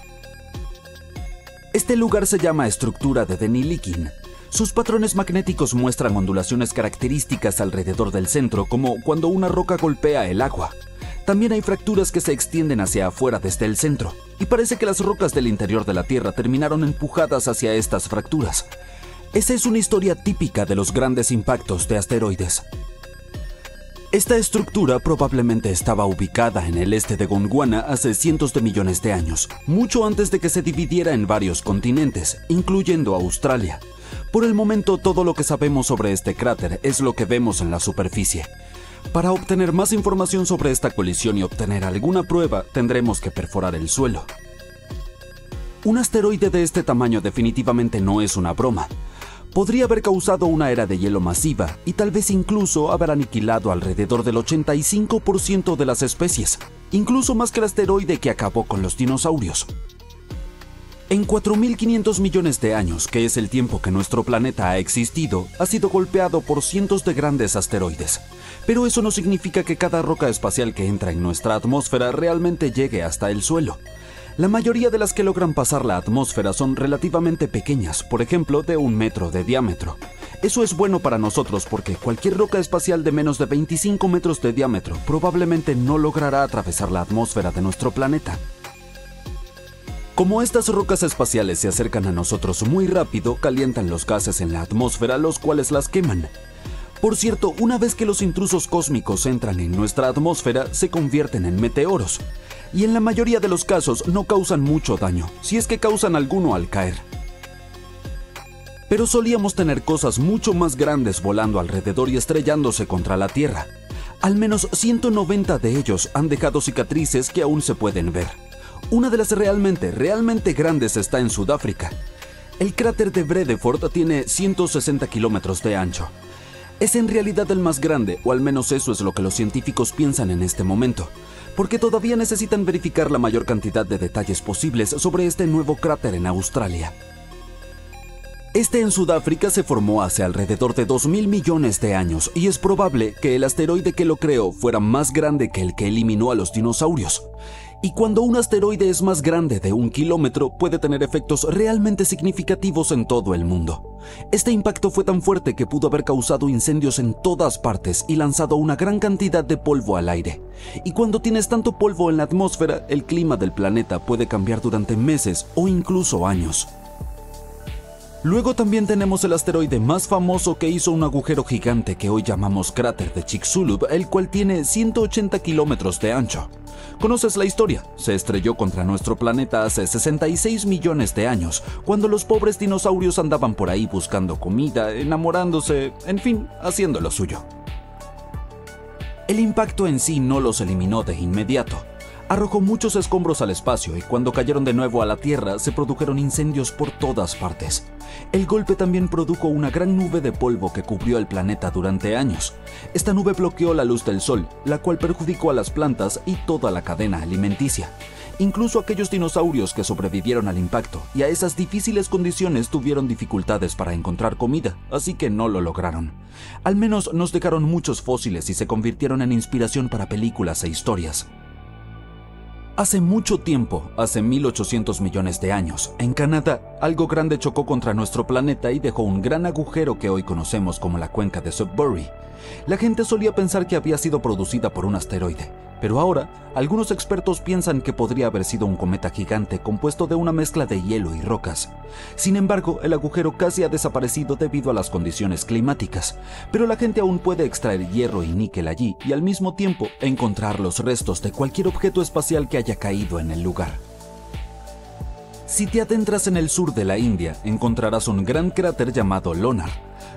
Este lugar se llama estructura de Denilikin. Sus patrones magnéticos muestran ondulaciones características alrededor del centro, como cuando una roca golpea el agua. También hay fracturas que se extienden hacia afuera desde el centro, y parece que las rocas del interior de la Tierra terminaron empujadas hacia estas fracturas. Esa es una historia típica de los grandes impactos de asteroides. Esta estructura probablemente estaba ubicada en el este de Gondwana hace cientos de millones de años, mucho antes de que se dividiera en varios continentes, incluyendo Australia. Por el momento, todo lo que sabemos sobre este cráter es lo que vemos en la superficie. Para obtener más información sobre esta colisión y obtener alguna prueba, tendremos que perforar el suelo. Un asteroide de este tamaño definitivamente no es una broma. Podría haber causado una era de hielo masiva y tal vez incluso haber aniquilado alrededor del 85% de las especies, incluso más que el asteroide que acabó con los dinosaurios. En 4.500 millones de años, que es el tiempo que nuestro planeta ha existido, ha sido golpeado por cientos de grandes asteroides. Pero eso no significa que cada roca espacial que entra en nuestra atmósfera realmente llegue hasta el suelo. La mayoría de las que logran pasar la atmósfera son relativamente pequeñas, por ejemplo, de 1 metro de diámetro. Eso es bueno para nosotros porque cualquier roca espacial de menos de 25 metros de diámetro probablemente no logrará atravesar la atmósfera de nuestro planeta. Como estas rocas espaciales se acercan a nosotros muy rápido, calientan los gases en la atmósfera, los cuales las queman. Por cierto, una vez que los intrusos cósmicos entran en nuestra atmósfera, se convierten en meteoros. Y en la mayoría de los casos no causan mucho daño, si es que causan alguno al caer. Pero solíamos tener cosas mucho más grandes volando alrededor y estrellándose contra la Tierra. Al menos 190 de ellos han dejado cicatrices que aún se pueden ver. Una de las realmente grandes está en Sudáfrica. El cráter de Vredefort tiene 160 kilómetros de ancho. Es en realidad el más grande, o al menos eso es lo que los científicos piensan en este momento, porque todavía necesitan verificar la mayor cantidad de detalles posibles sobre este nuevo cráter en Australia. Este en Sudáfrica se formó hace alrededor de 2.000 millones de años y es probable que el asteroide que lo creó fuera más grande que el que eliminó a los dinosaurios. Y cuando un asteroide es más grande de 1 kilómetro, puede tener efectos realmente significativos en todo el mundo. Este impacto fue tan fuerte que pudo haber causado incendios en todas partes y lanzado una gran cantidad de polvo al aire. Y cuando tienes tanto polvo en la atmósfera, el clima del planeta puede cambiar durante meses o incluso años. Luego también tenemos el asteroide más famoso que hizo un agujero gigante que hoy llamamos cráter de Chicxulub, el cual tiene 180 kilómetros de ancho. ¿Conoces la historia? Se estrelló contra nuestro planeta hace 66 millones de años, cuando los pobres dinosaurios andaban por ahí buscando comida, enamorándose, en fin, haciendo lo suyo. El impacto en sí no los eliminó de inmediato. Arrojó muchos escombros al espacio y cuando cayeron de nuevo a la Tierra se produjeron incendios por todas partes. El golpe también produjo una gran nube de polvo que cubrió el planeta durante años. Esta nube bloqueó la luz del sol, la cual perjudicó a las plantas y toda la cadena alimenticia. Incluso aquellos dinosaurios que sobrevivieron al impacto y a esas difíciles condiciones tuvieron dificultades para encontrar comida, así que no lo lograron. Al menos nos dejaron muchos fósiles y se convirtieron en inspiración para películas e historias. Hace mucho tiempo, hace 1800 millones de años, en Canadá, algo grande chocó contra nuestro planeta y dejó un gran agujero que hoy conocemos como la cuenca de Sudbury. La gente solía pensar que había sido producida por un asteroide, pero ahora, algunos expertos piensan que podría haber sido un cometa gigante compuesto de una mezcla de hielo y rocas. Sin embargo, el agujero casi ha desaparecido debido a las condiciones climáticas, pero la gente aún puede extraer hierro y níquel allí y al mismo tiempo encontrar los restos de cualquier objeto espacial que haya caído en el lugar. Si te adentras en el sur de la India, encontrarás un gran cráter llamado Lonar.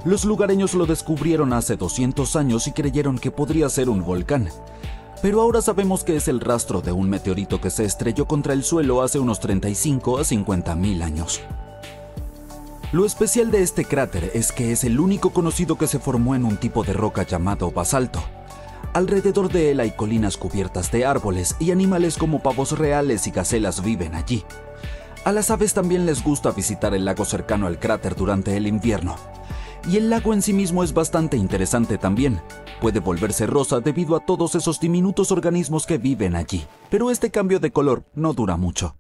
Los lugareños lo descubrieron hace 200 años y creyeron que podría ser un volcán. Pero ahora sabemos que es el rastro de un meteorito que se estrelló contra el suelo hace unos 35 a 50 mil años. Lo especial de este cráter es que es el único conocido que se formó en un tipo de roca llamado basalto. Alrededor de él hay colinas cubiertas de árboles y animales como pavos reales y gacelas viven allí. A las aves también les gusta visitar el lago cercano al cráter durante el invierno. Y el lago en sí mismo es bastante interesante también. Puede volverse rosa debido a todos esos diminutos organismos que viven allí, pero este cambio de color no dura mucho.